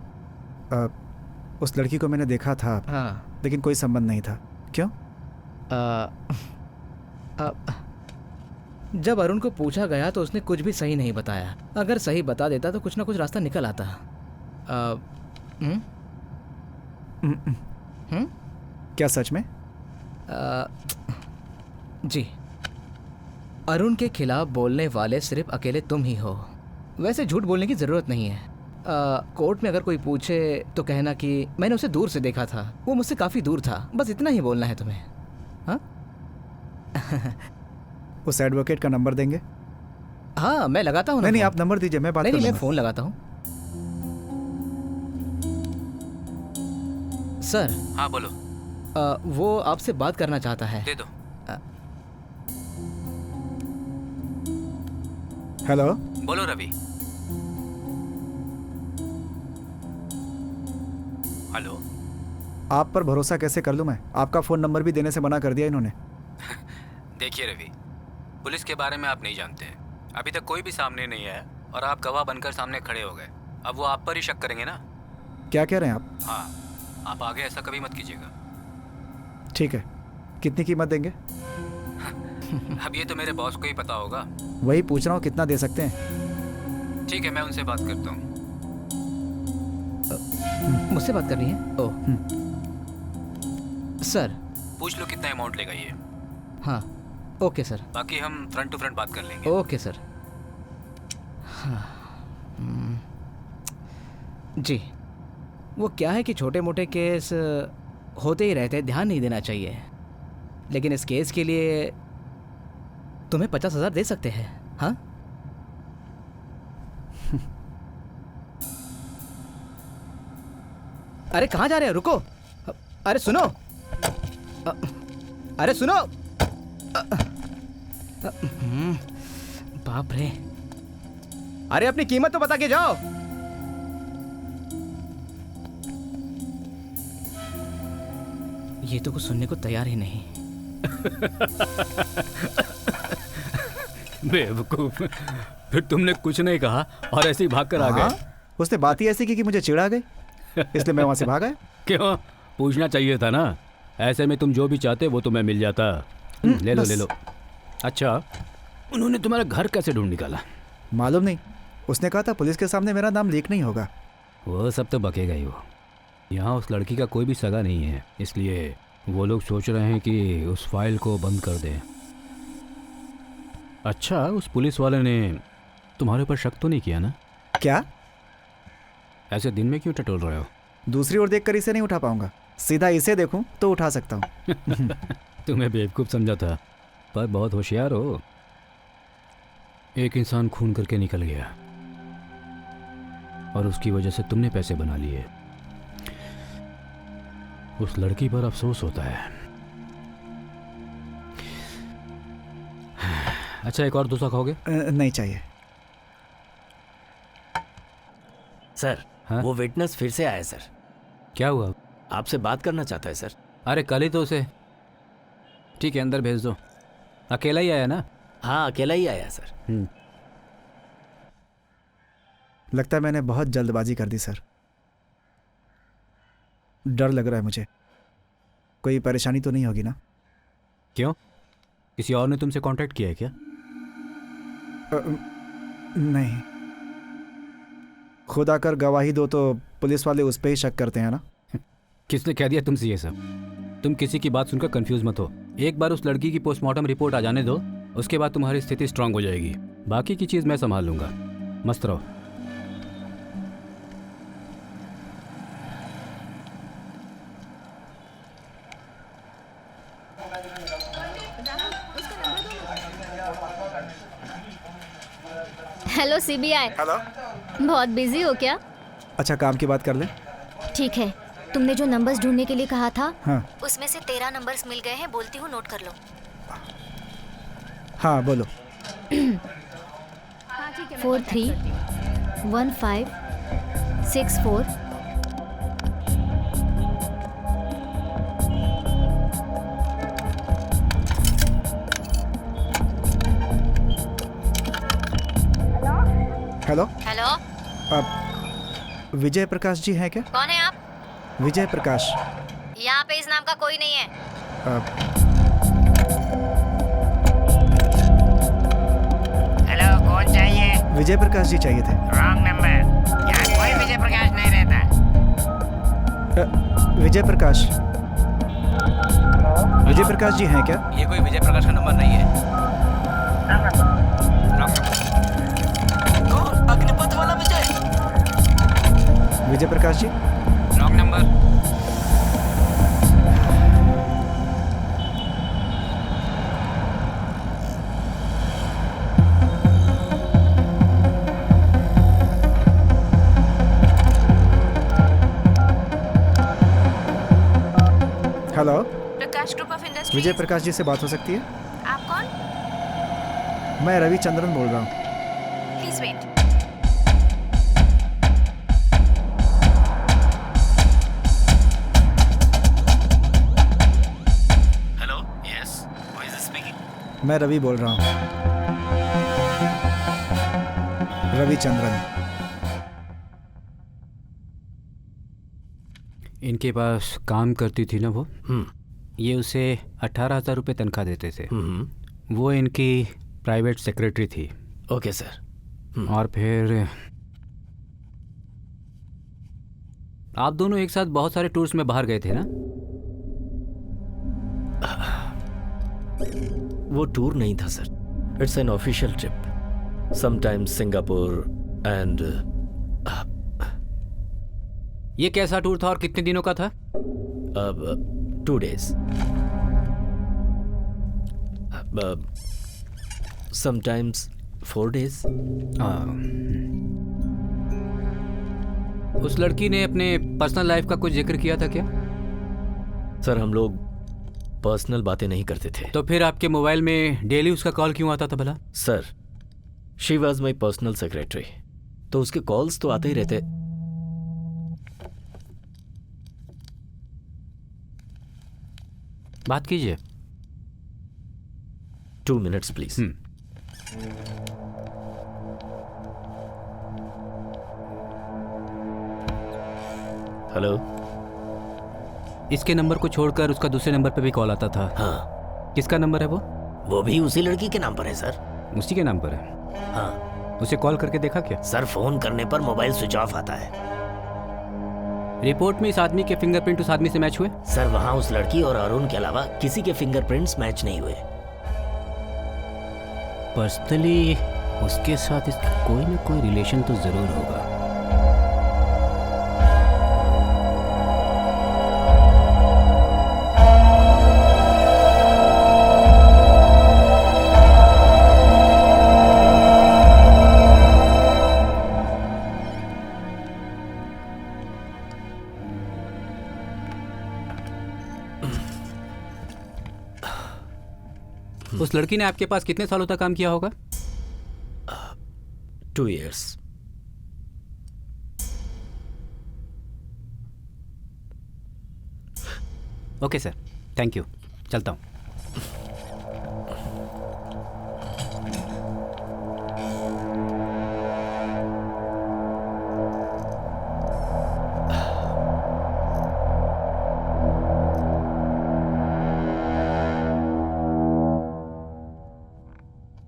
उस लड़की को मैंने देखा था। हाँ। लेकिन कोई संबंध नहीं था। क्यों? जब अरुण को पूछा गया तो उसने कुछ भी सही नहीं बताया। अगर सही बता देता तो कुछ ना कुछ रास्ता निकल आता। क्या सच में? जी, अरुण के खिलाफ बोलने वाले सिर्फ अकेले तुम ही हो। वैसे झूठ बोलने की ज़रूरत नहीं है। कोर्ट में अगर कोई पूछे तो कहना कि मैंने उसे दूर से देखा था, वो मुझसे काफ़ी दूर था, बस इतना ही बोलना है तुम्हें। हाँ? उस एडवोकेट का नंबर देंगे? हाँ, मैं लगाता हूँ। नहीं, आप नंबर दीजिए, मैं बात नहीं, मैं फ़ोन लगाता हूँ। सर। हाँ बोलो। वो आपसे बात करना चाहता है। दे दो। हेलो। बोलो रवि। हेलो। आप पर भरोसा कैसे कर लूं मैं? आपका फ़ोन नंबर भी देने से मना कर दिया इन्होंने। देखिए रवि, पुलिस के बारे में आप नहीं जानते। अभी तक कोई भी सामने नहीं आया और आप गवाह बनकर सामने खड़े हो गए। अब वो आप पर ही शक करेंगे ना। क्या कह रहे हैं आप? हाँ, आप आगे ऐसा कभी मत कीजिएगा। ठीक है, कितनी कीमत देंगे? अब ये तो मेरे बॉस को ही पता होगा। वही पूछ रहा हूँ, कितना दे सकते हैं? ठीक है, मैं उनसे बात करता हूँ। मुझसे बात करनी है? Oh sir. पूछ लो कितना अमाउंट लेगा ये। हाँ, ओके सर। बाकी हम फ्रंट टू फ्रंट बात कर लेंगे। Okay sir. हाँ। जी, वो क्या है कि छोटे मोटे केस होते ही रहते हैं, ध्यान नहीं देना चाहिए। लेकिन इस केस के लिए तुम्हें 50,000 दे सकते हैं। हाँ? अरे कहाँ जा रहे हो? रुको। अरे सुनो। अरे सुनो। बाप रे। अरे अपनी कीमत तो बता के जाओ। ये तो कुछ सुनने को तैयार ही नहीं। बेवकूफ, फिर तुमने कुछ नहीं कहा और ऐसे ही भागकर आ गए। उसने बात ही ऐसी की कि मुझे चिढ़ा गई, इसलिए मैं वहां से भागा। क्यों? पूछना चाहिए था ना। ऐसे में तुम जो भी चाहते वो तुम्हें मिल जाता। ले लो ले लो। अच्छा, उन्होंने तुम्हारा घर कैसे ढूंढ निकाला? मालूम नहीं, उसने कहा था पुलिस के सामने मेरा नाम लीक नहीं होगा। वो सब तो बकेगा ही। वो यहाँ उस लड़की का कोई भी सगा नहीं है, इसलिए वो लोग सोच रहे हैं कि उस फाइल को बंद कर दें। अच्छा, उस पुलिस वाले ने तुम्हारे ऊपर शक तो नहीं किया ना? क्या? ऐसे दिन में क्यों टटोल रहे हो? दूसरी ओर देखकर इसे नहीं उठा पाऊंगा, सीधा इसे देखूं तो उठा सकता हूँ। तुम्हें बेवकूफ़ समझा था, पर बहुत होशियार हो। एक इंसान खून करके निकल गया और उसकी वजह से तुमने पैसे बना लिए। उस लड़की पर अफसोस होता है। अच्छा, एक और डोसा खाओगे? नहीं चाहिए। सर, हाँ? वो विटनेस फिर से आया सर। क्या हुआ? आपसे बात करना चाहता है सर। अरे कल ही तो उसे। ठीक है, अंदर भेज दो। अकेला ही आया ना? हाँ, अकेला ही आया सर। लगता है मैंने बहुत जल्दबाजी कर दी सर। डर लग रहा है मुझे। कोई परेशानी तो नहीं होगी ना? क्यों? किसी और ने तुमसे कांटेक्ट किया है क्या? नहीं। खुद आकर गवाही दो तो पुलिस वाले उस पर ही शक करते हैं ना? किसने कह दिया तुमसे ये सब? तुम किसी की बात सुनकर कंफ्यूज मत हो। एक बार उस लड़की की पोस्टमार्टम रिपोर्ट आ जाने दो, उसके बाद तुम्हारी स्थिति स्ट्रांग हो जाएगी। बाकी की चीज़ मैं संभाल लूँगा। मस्त रहो। Hello CBI. हेलो। बहुत बिजी हो क्या? अच्छा, काम की बात कर ले। ठीक है, तुमने जो नंबर्स ढूंढने के लिए कहा था, हाँ उसमें से 13 नंबर्स मिल गए हैं। बोलती हूँ, नोट कर लो। हाँ बोलो। 431564। हेलो। हेलो, आप विजय प्रकाश जी हैं क्या? कौन है आप? विजय प्रकाश। यहाँ पे इस नाम का कोई नहीं है। हेलो, कौन चाहिए? विजय प्रकाश जी चाहिए थे। Wrong number. यहाँ कोई विजय प्रकाश नहीं रहता। विजय प्रकाश। विजय प्रकाश जी हैं क्या? ये कोई विजय प्रकाश का नंबर नहीं है। कौन? अग्निपथ वाला Vijay? Vijay Prakash ji. Wrong number. Hello. Prakash group of industries. Vijay Prakash ji से बात हो सकती है? आप कौन? मैं रविचंद्रन बोल रहा हूँ। Please wait. Hello, yes, who is speaking? मैं रवि बोल रहा हूँ। रविचंद्रन। इनके पास काम करती थी ना वो? ये उसे 18,000 रुपये तनख्वाह देते थे। वो इनकी प्राइवेट सेक्रेटरी थी। Okay sir. और फिर आप दोनों एक साथ बहुत सारे टूर्स में बाहर गए थे ना? वो टूर नहीं था sir, it's an official trip. Sometimes Singapore and ये कैसा टूर था और कितने दिनों का था? 2 days. Sometimes 4 days. उस लड़की ने अपने पर्सनल लाइफ का कुछ जिक्र किया था क्या? सर, हम लोग पर्सनल बातें नहीं करते थे। तो फिर आपके मोबाइल में डेली उसका कॉल क्यों आता था भला? Sir, she was my personal secretary, तो उसके कॉल्स तो आते ही रहते। बात कीजिए। 2 minutes प्लीज। हेलो। इसके नंबर को छोड़कर उसका दूसरे नंबर पे भी कॉल आता था। हाँ। किसका नंबर है वो? वो भी उसी लड़की के नाम पर है सर। उसी के नाम पर है? हाँ। उसे कॉल करके देखा क्या? सर, फोन करने पर मोबाइल स्विच ऑफ आता है। रिपोर्ट में इस आदमी के फिंगरप्रिंट उस आदमी से मैच हुए? सर, वहाँ उस लड़की और अरुण के अलावा किसी के फिंगरप्रिंट्स मैच नहीं हुए। पर्सनली उसके साथ इसका कोई ना कोई रिलेशन तो जरूर होगा। उस लड़की ने आपके पास कितने सालों तक काम किया होगा? 2 years। Okay sir, thank you, चलता हूँ।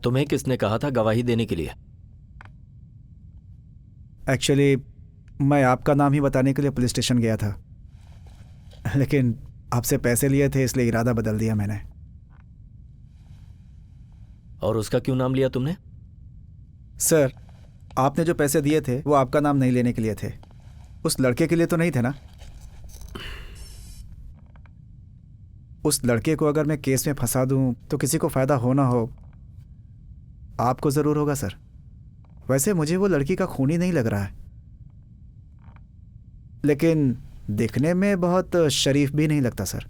तुम्हें किसने कहा था गवाही देने के लिए? एक्चुअली मैं आपका नाम ही बताने के लिए पुलिस स्टेशन गया था, लेकिन आपसे पैसे लिए थे इसलिए इरादा बदल दिया मैंने। और उसका क्यों नाम लिया तुमने? सर, आपने जो पैसे दिए थे वो आपका नाम नहीं लेने के लिए थे, उस लड़के के लिए तो नहीं थे ना? उस लड़के को अगर मैं केस में फंसा दूं तो किसी को फायदा हो ना हो, आपको जरूर होगा सर। वैसे मुझे वो लड़की का खूनी नहीं लग रहा है, लेकिन दिखने में बहुत शरीफ भी नहीं लगता सर,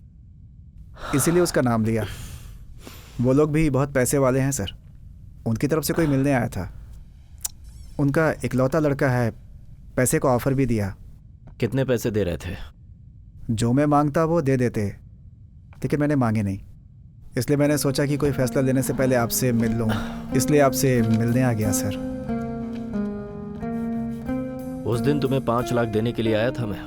इसीलिए उसका नाम लिया। वो लोग भी बहुत पैसे वाले हैं सर, उनकी तरफ से कोई मिलने आया था। उनका इकलौता लड़का है, पैसे को ऑफर भी दिया। कितने पैसे दे रहे थे? जो मैं मांगता वो दे देते, लेकिन मैंने मांगे नहीं, इसलिए मैंने सोचा कि कोई फैसला लेने से पहले आपसे मिल लूं, इसलिए आपसे मिलने आ गया सर। उस दिन तुम्हें 5 लाख देने के लिए आया था मैं।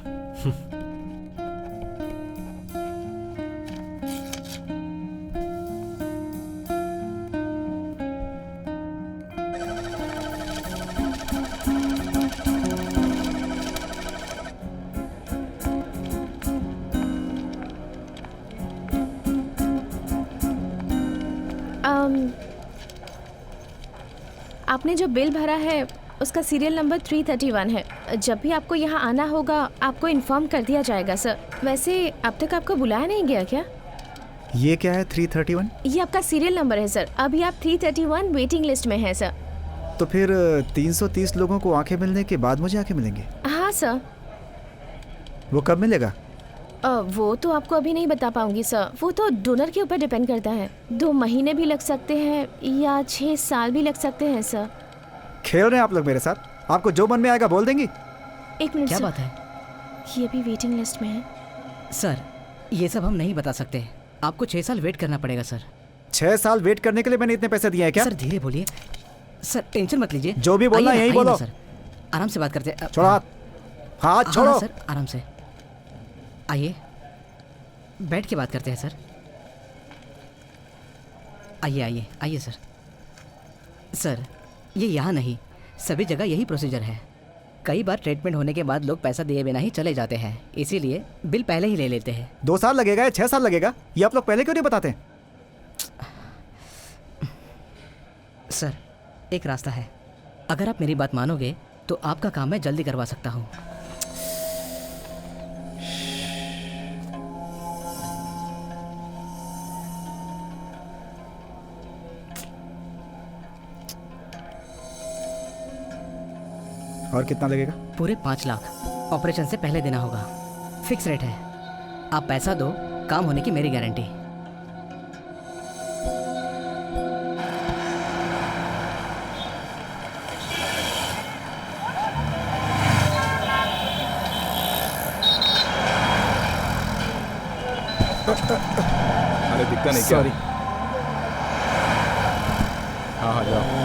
आपने जो बिल भरा है उसका सीरियल नंबर 331 है। जब भी आपको यहाँ आना होगा आपको इन्फॉर्म कर दिया जाएगा सर। वैसे अब तक आपको बुलाया नहीं गया क्या? ये क्या है 331? ये आपका सीरियल नंबर है सर। अभी आप 331 वेटिंग लिस्ट में हैं सर। तो फिर 330 लोगों को आंखें मिलने के बाद मुझे आंखें मिलेंगे? हाँ सर। वो कब मिलेगा? वो तो आपको अभी नहीं बता पाऊंगी सर, वो तो डोनर के ऊपर डिपेंड करता है। 2 महीने भी लग सकते हैं या 6 साल भी लग सकते हैं सर। खेल रहे हैं आप लोग मेरे साथ? आपको जो मन में आएगा बोल देंगी? 1 मिनट क्या सर। बात है ये भी वेटिंग लिस्ट में है सर? ये सब हम नहीं बता सकते, आपको 6 साल वेट करना पड़ेगा सर। 6 साल वेट करने के लिए मैंने इतने पैसे दिए हैं क्या? सर धीरे बोलिए सर, टेंशन मत लीजिए। जो भी बोलना आइए ना, यही आइए ना बोलो सर, आराम से बात करते हैं। छोड़ो हाथ, हाथ छोड़ो सर, आराम से आइए, बैठ के बात करते हैं सर। आइए आइए आइए सर। सर ये यहाँ नहीं, सभी जगह यही प्रोसीजर है। कई बार ट्रीटमेंट होने के बाद लोग पैसा दिए बिना ही चले जाते हैं, इसीलिए बिल पहले ही ले लेते हैं। 2 साल लगेगा या 6 साल लगेगा, ये आप लोग पहले क्यों नहीं बताते? सर एक रास्ता है, अगर आप मेरी बात मानोगे तो आपका काम मैं जल्दी करवा सकता हूँ। और कितना लगेगा? पूरे 5 लाख ऑपरेशन से पहले देना होगा, फिक्स रेट है। आप पैसा दो, काम होने की मेरी गारंटी। अरे दिखता नहीं क्या? सॉरी। हाँ हाँ जाओ।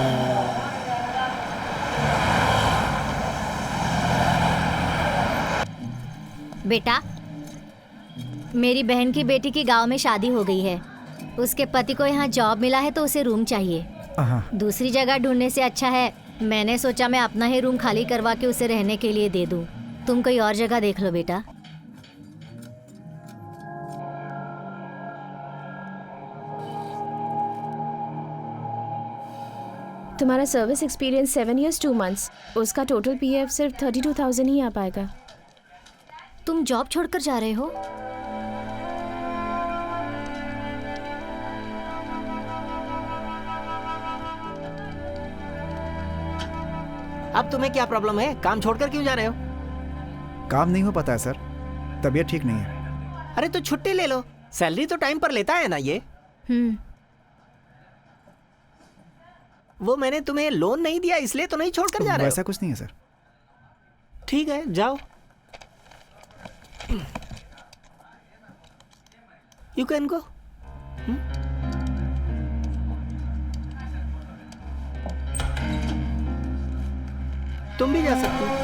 बेटा, मेरी बहन की बेटी की गांव में शादी हो गई है। उसके पति को यहाँ जॉब मिला है तो उसे रूम चाहिए। हाँ। दूसरी जगह ढूंढने से अच्छा है मैंने सोचा मैं अपना ही रूम खाली करवा के उसे रहने के लिए दे दूँ। तुम कोई और जगह देख लो बेटा। तुम्हारा सर्विस एक्सपीरियंस 7 years 2 months, उसका टोटल पीएफ सिर्फ 32,000 ही आ पाएगा। तुम जॉब छोड़कर जा रहे हो? अब तुम्हें क्या प्रॉब्लम है? काम छोड़कर क्यों जा रहे हो? काम नहीं हो पाता है सर, तबीयत ठीक नहीं है। अरे तो छुट्टी ले लो, सैलरी तो टाइम पर लेता है ना ये। वो मैंने तुम्हें लोन नहीं दिया इसलिए तो नहीं छोड़कर जा रहे हो। वैसा कुछ नहीं है सर। ठीक है जाओ, यू कैन गो। तुम भी जा सकती हो।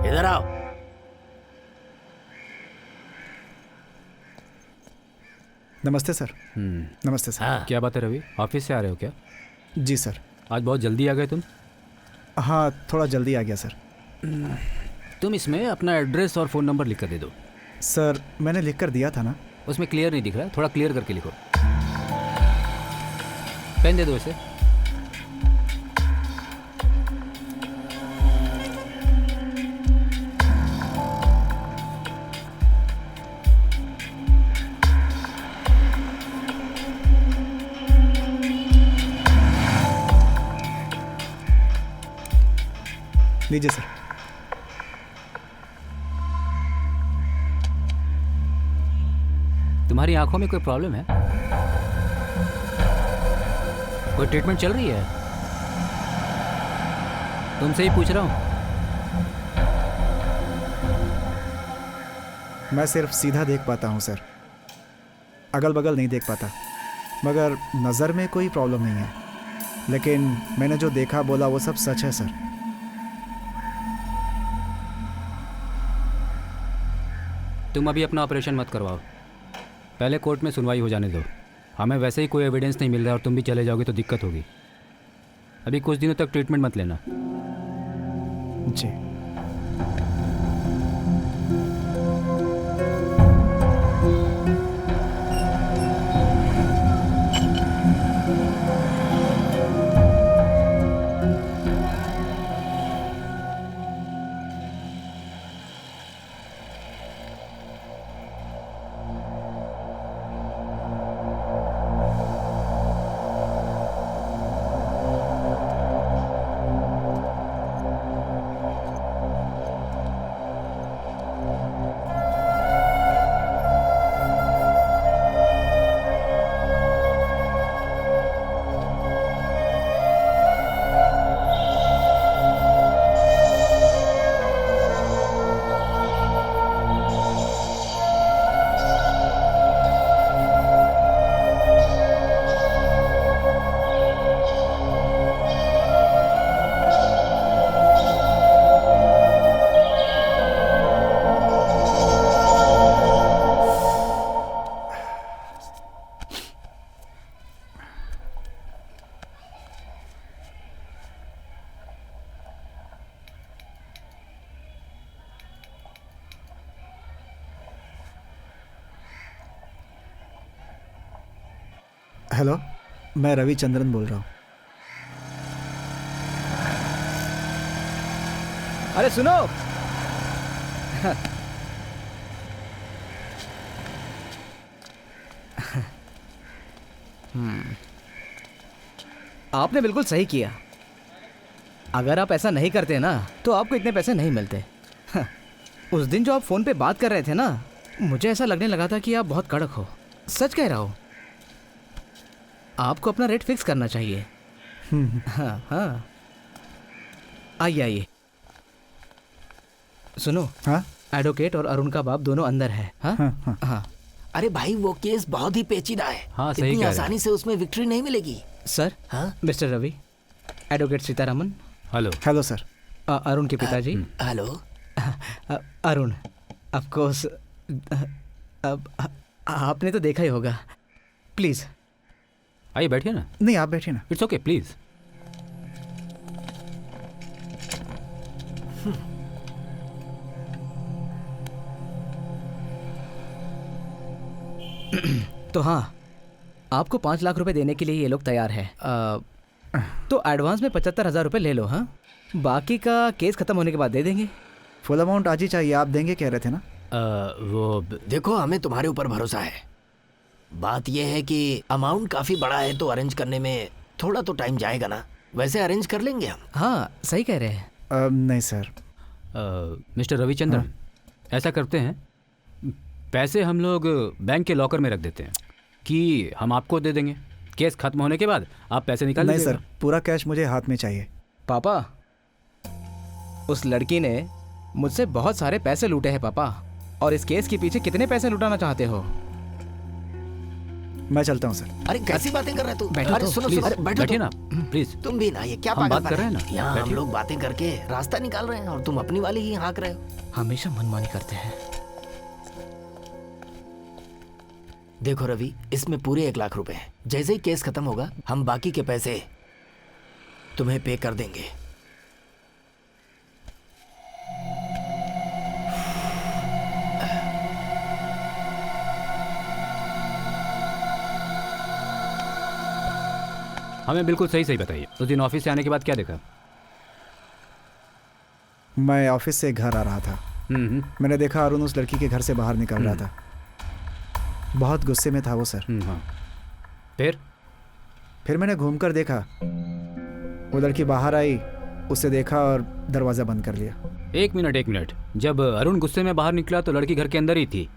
इधर आओ। नमस्ते सर। नमस्ते सर। हाँ। क्या बात है रवि, ऑफिस से आ रहे हो क्या? जी सर। आज बहुत जल्दी आ गए तुम? हाँ थोड़ा जल्दी आ गया सर। तुम इसमें अपना एड्रेस और फ़ोन नंबर लिख कर दे दो। सर मैंने लिख कर दिया था ना। उसमें क्लियर नहीं दिख रहा, थोड़ा क्लियर करके लिखो। पेन दे दो इसे। लीजिए सर। तुम्हारी आंखों में कोई प्रॉब्लम है? कोई ट्रीटमेंट चल रही है? तुमसे ही पूछ रहा हूँ। मैं सिर्फ सीधा देख पाता हूँ सर, अगल बगल नहीं देख पाता। मगर नज़र में कोई प्रॉब्लम नहीं है, लेकिन मैंने जो देखा बोला वो सब सच है सर। तुम अभी अपना ऑपरेशन मत करवाओ, पहले कोर्ट में सुनवाई हो जाने दो। हमें वैसे ही कोई एविडेंस नहीं मिल रहा और तुम भी चले जाओगे तो दिक्कत होगी। अभी कुछ दिनों तक ट्रीटमेंट मत लेना। जी। हेलो, मैं रविचंद्रन बोल रहा हूँ। अरे सुनो। आपने बिल्कुल सही किया। अगर आप ऐसा नहीं करते ना तो आपको इतने पैसे नहीं मिलते। उस दिन जो आप फोन पे बात कर रहे थे ना, मुझे ऐसा लगने लगा था कि आप बहुत कड़क हो। सच कह रहा हूँ, आपको अपना रेट फिक्स करना चाहिए। हाँ हाँ, आइए आइए। सुनो, हाँ एडवोकेट और अरुण का बाप दोनों अंदर है। हाँ हाँ हाँ। हाँ अरे भाई वो केस बहुत ही पेचीदा है। हाँ, सही इतनी कह रहे हैं। आसानी से उसमें विक्ट्री नहीं मिलेगी। सर, हाँ mister Ravi, advocate Sitaraman, hello. Hello sir. Arun के पिताजी। हेलो। अरुण, ऑफ कोर्स, अब आपने तो देखा ही होगा। प्लीज आइए बैठिए ना। नहीं आप बैठिए ना। It's okay please. तो हाँ, आपको 5 लाख रुपए देने के लिए ये लोग तैयार है। तो एडवांस में 75,000 रुपये ले लो। हाँ, बाकी का केस खत्म होने के बाद दे देंगे। फुल अमाउंट आज ही चाहिए, आप देंगे कह रहे थे ना। देखो हमें तुम्हारे ऊपर भरोसा है। बात यह है कि अमाउंट काफी बड़ा है तो अरेंज करने में थोड़ा तो टाइम जाएगा ना। वैसे अरेंज कर लेंगे हम। हाँ सही कह रहे हैं। नहीं सर। मिस्टर रविचंद्रन, ऐसा करते हैं, पैसे हम लोग बैंक के लॉकर में रख देते हैं कि हम आपको दे देंगे। केस खत्म होने के बाद आप पैसे निकाल नहीं लीजिएगा। सर, पूरा कैश मुझे हाथ में चाहिए। पापा, उस लड़की ने मुझसे बहुत सारे पैसे लूटे हैं पापा। और इस केस के पीछे कितने पैसे लुटाना चाहते हो? मैं चलता हूँ सर। अरे कैसी बातें कर रहे हो तू? बैठो अरे तो, सुनो प्लीज सुनो, अरे बैठो बैठिए तुम। ना प्लीज। तुम भी ना, ये क्या हम पागल बात कर रहे हैं ना। यहाँ हम बैठिए। लोग बातें करके रास्ता निकाल रहे हैं और तुम अपनी वाली ही हाँक रहे हो। हमेशा मनमानी करते हैं। देखो रवि, इसमें पूरे 1 लाख रुपए हैं। जैसे ही केस खत्म होगा हम बाकी के पैसे तुम्हें पे कर देंगे। हमें बिल्कुल सही सही बताइए, उस दिन ऑफिस से आने के बाद क्या देखा? मैं ऑफिस से घर आ रहा था। मैंने देखा अरुण उस लड़की के घर से बाहर निकल रहा था। बहुत गुस्से में था वो सर। हाँ। फिर मैंने घूमकर देखा, वो लड़की बाहर आई, उसे देखा और दरवाज़ा बंद कर लिया। एक मिनट। जब अरुण गुस्से में बाहर निकला तो लड़की घर के अंदर ही थी।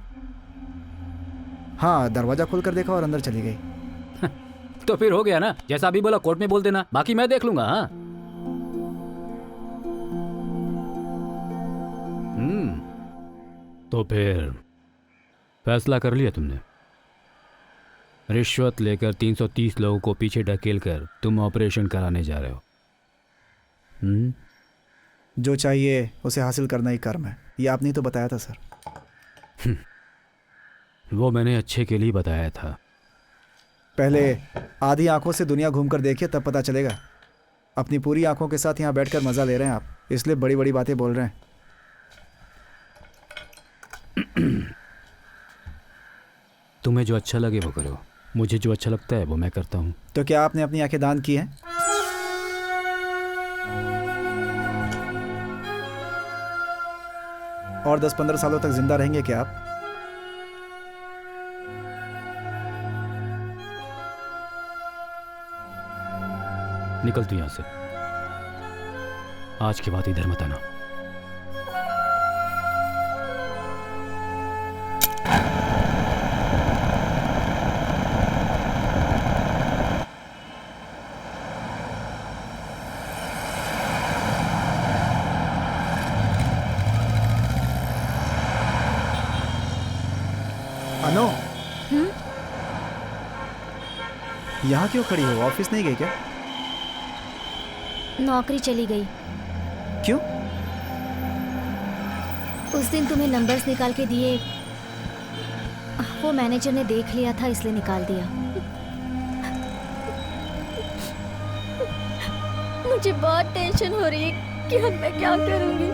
हाँ, दरवाज़ा खोल कर देखा और अंदर चली गई। तो फिर हो गया ना, जैसा अभी बोला कोर्ट में बोल देना, बाकी मैं देख लूंगा। हाँ। तो फिर फैसला कर लिया तुमने? रिश्वत लेकर 330 लोगों को पीछे ढकेल कर तुम ऑपरेशन कराने जा रहे हो। जो चाहिए उसे हासिल करना ही कर्म है, ये आपने ही तो बताया था सर। वो मैंने अच्छे के लिए बताया था। पहले आधी आंखों से दुनिया घूमकर देखिए, तब पता चलेगा। अपनी पूरी आंखों के साथ यहाँ बैठकर मजा ले रहे हैं आप, इसलिए बड़ी बड़ी बातें बोल रहे हैं। तुम्हें जो अच्छा लगे वो करो, मुझे जो अच्छा लगता है वो मैं करता हूँ। तो क्या आपने अपनी आंखें दान की हैं? और 10-15 सालों तक जिंदा रहेंगे क्या आप? निकल तू यहाँ से, आज के बाद इधर मत आना। अनु, यहाँ क्यों खड़ी हो? ऑफिस नहीं गई क्या? नौकरी चली गई। क्यों? उस दिन तुम्हें नंबर्स निकाल के दिए, वो मैनेजर ने देख लिया था इसलिए निकाल दिया। मुझे बहुत टेंशन हो रही है कि अब मैं क्या करूंगी।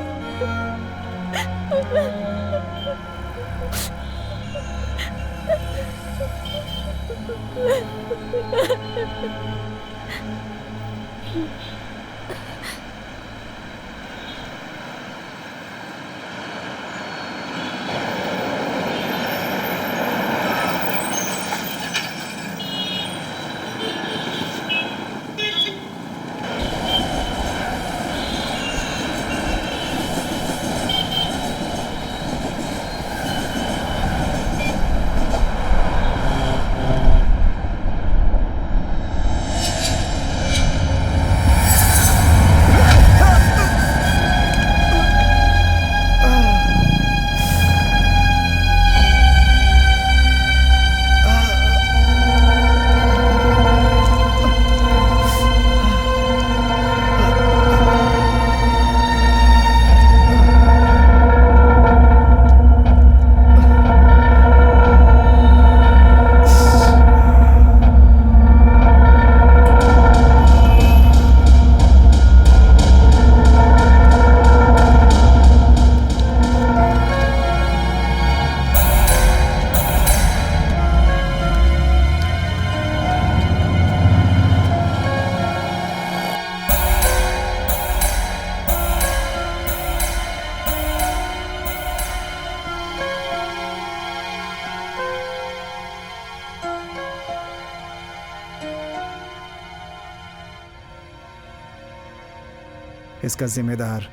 इसका जिम्मेदार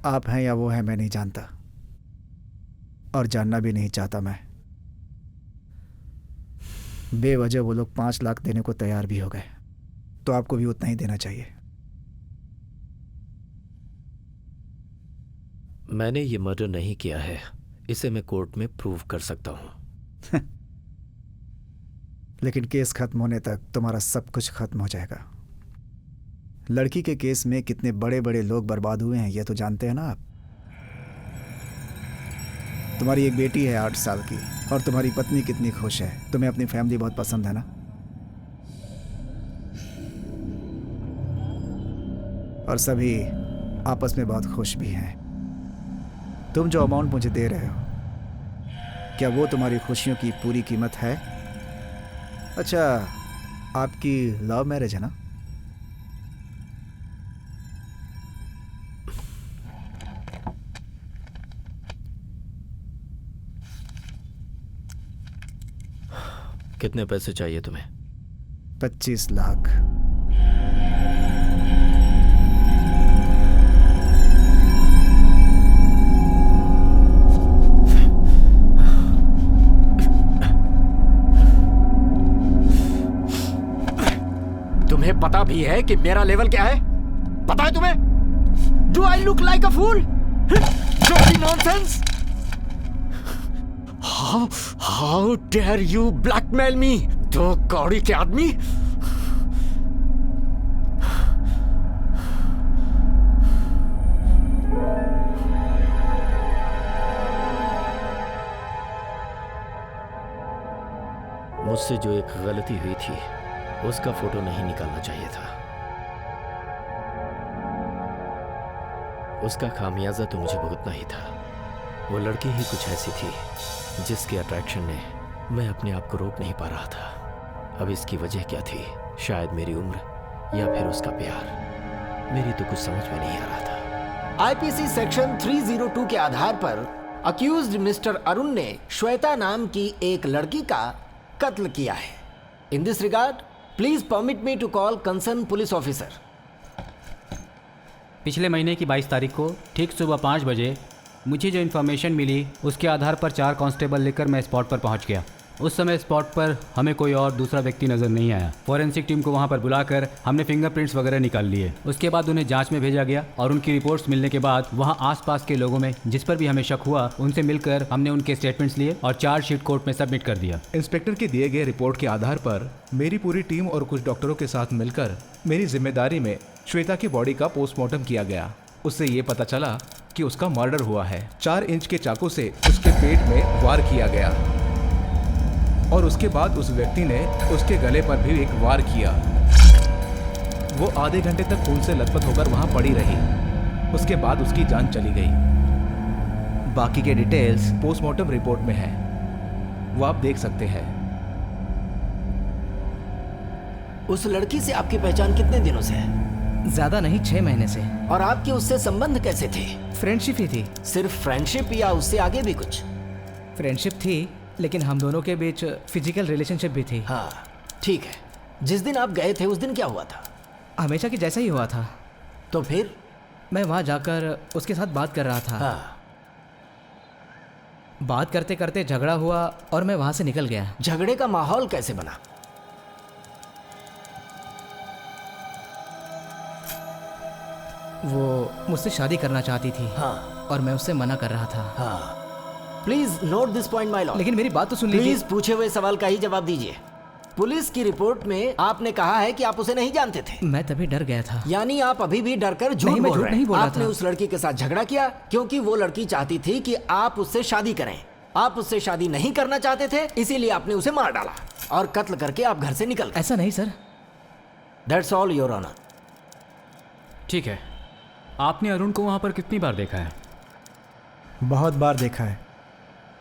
आप हैं या वो हैं मैं नहीं जानता, और जानना भी नहीं चाहता मैं। बेवजह वो लोग 5 लाख देने को तैयार भी हो गए, तो आपको भी उतना ही देना चाहिए। मैंने ये मर्डर नहीं किया है, इसे मैं कोर्ट में प्रूव कर सकता हूं। लेकिन केस खत्म होने तक तुम्हारा सब कुछ खत्म हो जाएगा। लड़की के केस में कितने बड़े बड़े लोग बर्बाद हुए हैं ये तो जानते हैं ना आप। तुम्हारी एक बेटी है 8 साल की, और तुम्हारी पत्नी कितनी खुश है। तुम्हें अपनी फैमिली बहुत पसंद है ना। और सभी आपस में बहुत खुश भी हैं। तुम जो अमाउंट मुझे दे रहे हो, क्या वो तुम्हारी खुशियों की पूरी कीमत है? अच्छा, आपकी लव मैरिज है ना? कितने पैसे चाहिए तुम्हें? 25 लाख। तुम्हें पता भी है कि मेरा लेवल क्या है? पता है तुम्हें? Do I look like a fool? Nonsense! How dare you blackmail me, दो कौड़ी के आदमी! मुझसे जो एक गलती हुई थी उसका फोटो नहीं निकालना चाहिए था। उसका खामियाजा तो मुझे भुगतना ही था। वो लड़की ही कुछ ऐसी थी जिसके अट्रैक्शन ने मैं अपने आप को रोक नहीं पा रहा था। अब इसकी वजह क्या थी? शायद मेरी उम्र या फिर उसका प्यार। मेरी तो कुछ समझ में नहीं आ रहा था। आईपीसी सेक्शन 302 के आधार पर अक्यूज्ड मिस्टर अरुण ने श्वेता नाम की एक लड़की का कत्ल किया है। In this regard please permit me to call concern police officer. पिछले महीने की 22 तारीख को ठीक सुबह 5 बजे मुझे जो इन्फॉर्मेशन मिली उसके आधार पर 4 कांस्टेबल लेकर मैं स्पॉट पर पहुंच गया। उस समय स्पॉट पर हमें कोई और दूसरा व्यक्ति नज़र नहीं आया। फॉरेंसिक टीम को वहां पर बुलाकर हमने फिंगरप्रिंट्स वगैरह निकाल लिए। उसके बाद उन्हें जांच में भेजा गया और उनकी रिपोर्ट्स मिलने के बाद वहां आसपास के लोगों में जिस पर भी हमें शक हुआ उनसे मिलकर हमने उनके स्टेटमेंट्स लिए और चार्जशीट कोर्ट में सबमिट कर दिया। इंस्पेक्टर के दिए गए रिपोर्ट के आधार पर मेरी पूरी टीम और कुछ डॉक्टरों के साथ मिलकर मेरी जिम्मेदारी में श्वेता की बॉडी का पोस्टमार्टम किया गया। उससे ये पता चला कि उसका मर्डर हुआ है। 4 इंच के चाकू से उसके पेट में वार किया गया और उसके बाद उस व्यक्ति ने उसके गले पर भी एक वार किया। वो आधे घंटे तक खून से लथपथ होकर वहां पड़ी रही। उसके बाद उसकी जान चली गई। बाकी के डिटेल्स पोस्टमार्टम रिपोर्ट में है, वो आप देख सकते हैं। उस लड़की से आपकी पहचान कितने दिनों से है? ज्यादा नहीं, 6 महीने से। और आपके उससे संबंध कैसे थे? फ्रेंडशिप ही थी। सिर्फ फ्रेंडशिप या उससे आगे भी कुछ? फ्रेंडशिप थी, लेकिन हम दोनों के बीच फिजिकल रिलेशनशिप भी थी। हाँ ठीक है। जिस दिन आप गए थे उस दिन क्या हुआ था? हमेशा की जैसा ही हुआ था। तो फिर? मैं वहां जाकर उसके साथ बात कर रहा था। हाँ। बात करते करते झगड़ा हुआ और मैं वहां से निकल गया। झगड़े का माहौल कैसे बना? वो मुझसे शादी करना चाहती थी। हाँ। और मैं उससे मना कर रहा था। हाँ। Please note this point my Lord. लेकिन मेरी बात तो सुन लीजिए। प्लीज पूछे हुए सवाल का ही जवाब दीजिए। पुलिस की रिपोर्ट में आपने कहा है कि आप उसे नहीं जानते थे। मैं तभी डर गया था। यानी आप अभी भी डरकर झूठ नहीं, मैं बोल झूठ रहे नहीं हैं। बोल रहा आपने था। उस लड़की के साथ झगड़ा किया क्योंकि वो लड़की चाहती थी कि आप उससे शादी करें। आप उससे शादी नहीं करना चाहते थे, इसीलिए आपने उसे मार डाला और कत्ल करके आप घर से निकल गए। ऐसा नहीं sir. That's all your honour. ठीक है, आपने अरुण को वहाँ पर कितनी बार देखा है? बहुत बार देखा है,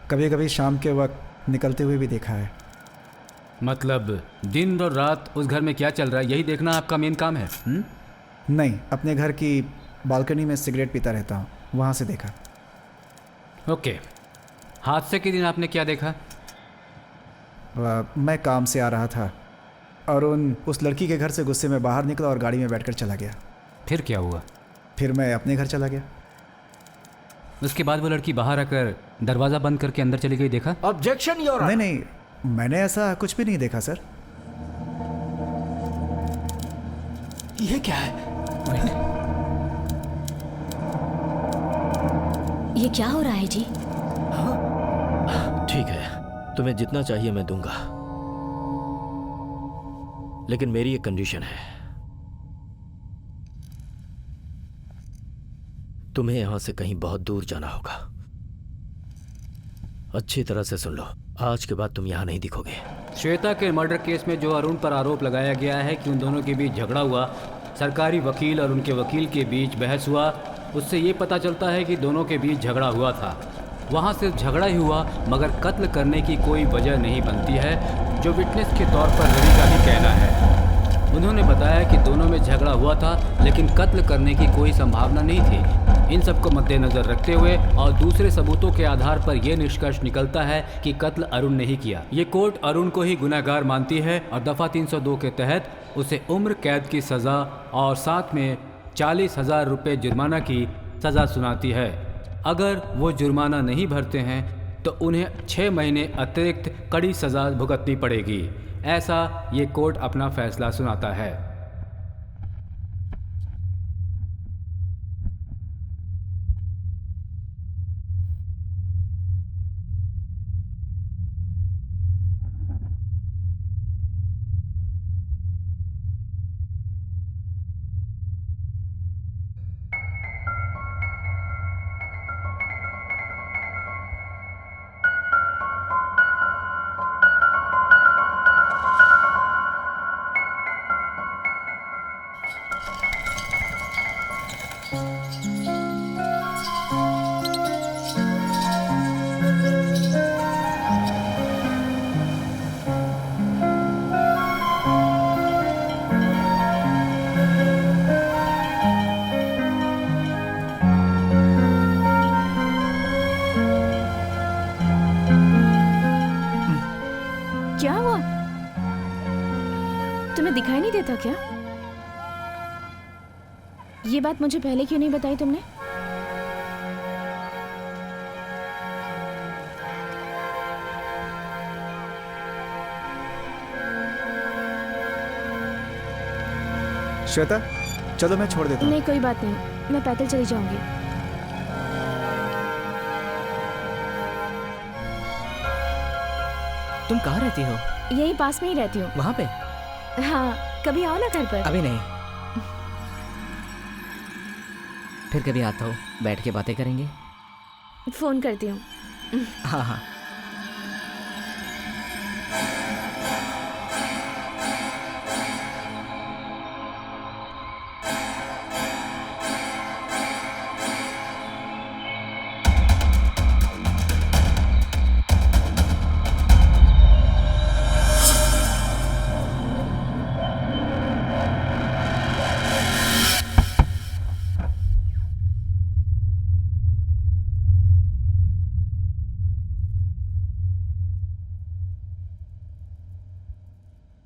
कभी कभी शाम के वक्त निकलते हुए भी देखा है। मतलब दिन और रात उस घर में क्या चल रहा है यही देखना आपका मेन काम है? नहीं, अपने घर की बालकनी में सिगरेट पीता रहता हूँ, वहाँ से देखा। ओके, हादसे के दिन आपने क्या देखा? मैं काम से आ रहा था और उस लड़की के घर से गुस्से में बाहर निकला और गाड़ी में बैठकर चला गया। फिर क्या हुआ? फिर मैं अपने घर चला गया। उसके बाद वो लड़की बाहर आकर दरवाज़ा बंद करके अंदर चली गई, देखा? ऑब्जेक्शन योर नहीं नहीं, मैंने ऐसा कुछ भी नहीं देखा सर। ये क्या है? ये क्या हो रहा है जी? ठीक है, तुम्हें जितना चाहिए मैं दूंगा, लेकिन मेरी एक कंडीशन है। तुम्हें यहां से कहीं बहुत दूर जाना होगा। अच्छी तरह से सुन लो, आज के बाद तुम यहां नहीं दिखोगे। श्वेता के मर्डर केस में जो अरुण पर आरोप लगाया गया है कि उन दोनों के बीच झगड़ा हुआ, सरकारी वकील और उनके वकील के बीच बहस हुआ, उससे ये पता चलता है कि दोनों के बीच झगड़ा हुआ था। वहाँ सिर्फ झगड़ा ही हुआ, मगर कत्ल करने की कोई वजह नहीं बनती है, जो विटनेस के तौर पर रवि का भी कहना है। उन्होंने बताया कि दोनों में झगड़ा हुआ था, लेकिन कत्ल करने की कोई संभावना नहीं थी। इन सबको मद्देनज़र रखते हुए और दूसरे सबूतों के आधार पर यह निष्कर्ष निकलता है कि कत्ल अरुण ने ही किया। ये कोर्ट अरुण को ही गुनहगार मानती है और दफ़ा 302 के तहत उसे उम्र कैद की सज़ा और साथ में 40,000 रुपये जुर्माना की सज़ा सुनाती है। अगर वो जुर्माना नहीं भरते हैं तो उन्हें 6 महीने अतिरिक्त कड़ी सज़ा भुगतनी पड़ेगी। ऐसा ये कोर्ट अपना फैसला सुनाता है। क्या हुआ? तुम्हें दिखाई नहीं देता क्या? ये बात मुझे पहले क्यों नहीं बताई तुमने? श्वेता, चलो मैं छोड़ देता हूँ। नहीं, कोई बात नहीं, मैं पैदल चली जाऊंगी। तुम कहाँ रहती हो? यही पास में ही रहती हूँ। वहाँ पे? हाँ, कभी आओ ना घर पर। अभी नहीं, फिर कभी आता हूँ, बैठ के बातें करेंगे। फोन करती हूँ। हाँ हाँ।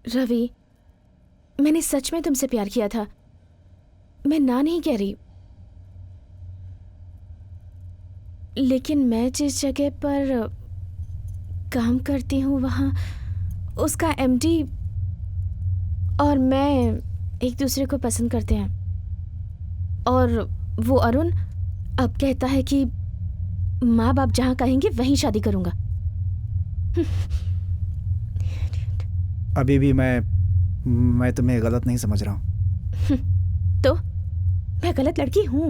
रवि, मैंने सच में तुमसे प्यार किया था। मैं ना नहीं कह रही, लेकिन मैं जिस जगह पर काम करती हूँ वहाँ उसका एमडी और मैं एक दूसरे को पसंद करते हैं, और वो अरुण अब कहता है कि माँ बाप जहाँ कहेंगे वहीं शादी करूँगा। अभी भी मैं तुम्हें गलत नहीं समझ रहा हूँ। तो मैं गलत लड़की हूँ,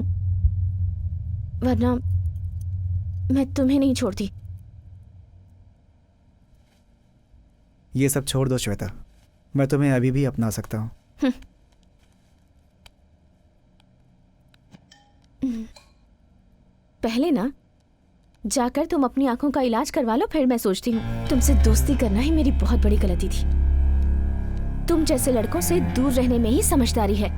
वरना मैं तुम्हें नहीं छोड़ती। ये सब छोड़ दो श्वेता, मैं तुम्हें अभी भी अपना सकता हूँ। पहले ना जाकर तुम अपनी आंखों का इलाज करवा लो, फिर मैं सोचती हूँ। तुमसे दोस्ती करना ही मेरी बहुत बड़ी गलती थी। तुम जैसे लड़कों से दूर रहने में ही समझदारी है।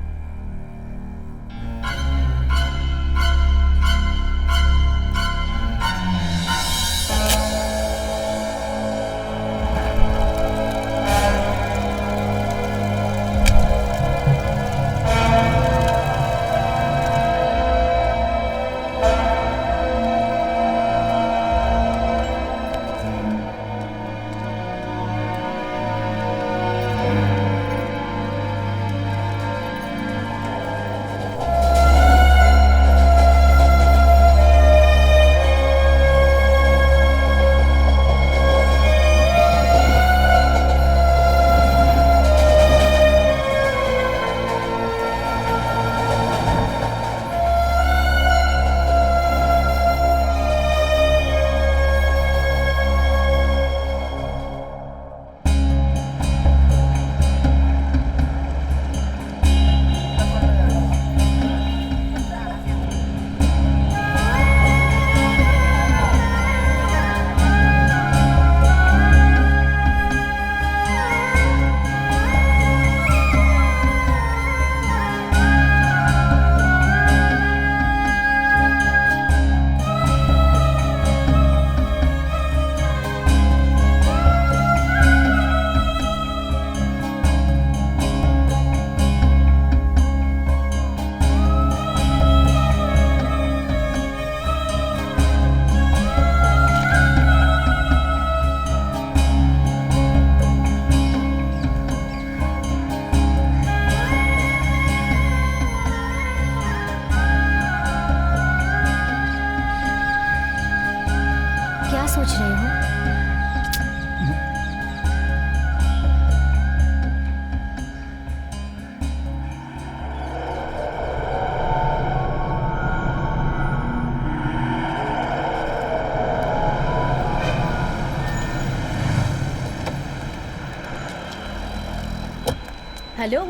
हेलो,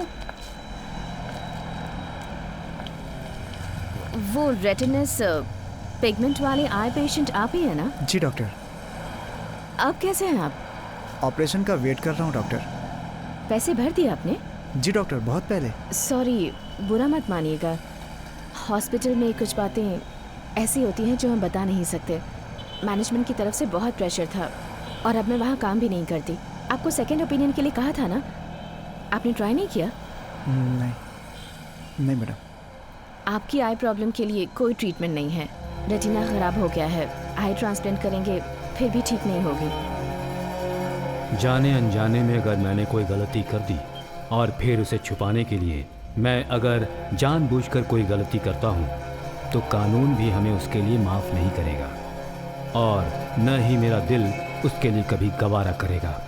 वो रेटिनस पिगमेंट वाले आई पेशेंट आप ही है ना? जी डॉक्टर। अब कैसे हैं आप? ऑपरेशन का वेट कर रहा हूँ डॉक्टर। पैसे भर दिए आपने? जी डॉक्टर, बहुत पहले। सॉरी, बुरा मत मानिएगा। हॉस्पिटल में कुछ बातें ऐसी होती हैं जो हम बता नहीं सकते। मैनेजमेंट की तरफ से बहुत प्रेशर था और अब मैं वहाँ काम भी नहीं करती। आपको सेकंड ओपिनियन के लिए कहा था ना, आपने ट्राई नहीं किया? नहीं मैडम। आपकी आई प्रॉब्लम के लिए कोई ट्रीटमेंट नहीं है। रेटिना ख़राब हो गया है, आई ट्रांसप्लांट करेंगे फिर भी ठीक नहीं होगी। जाने अनजाने में अगर मैंने कोई गलती कर दी और फिर उसे छुपाने के लिए मैं अगर जानबूझकर कोई गलती करता हूँ तो कानून भी हमें उसके लिए माफ़ नहीं करेगा और न ही मेरा दिल उसके लिए कभी गवारा करेगा।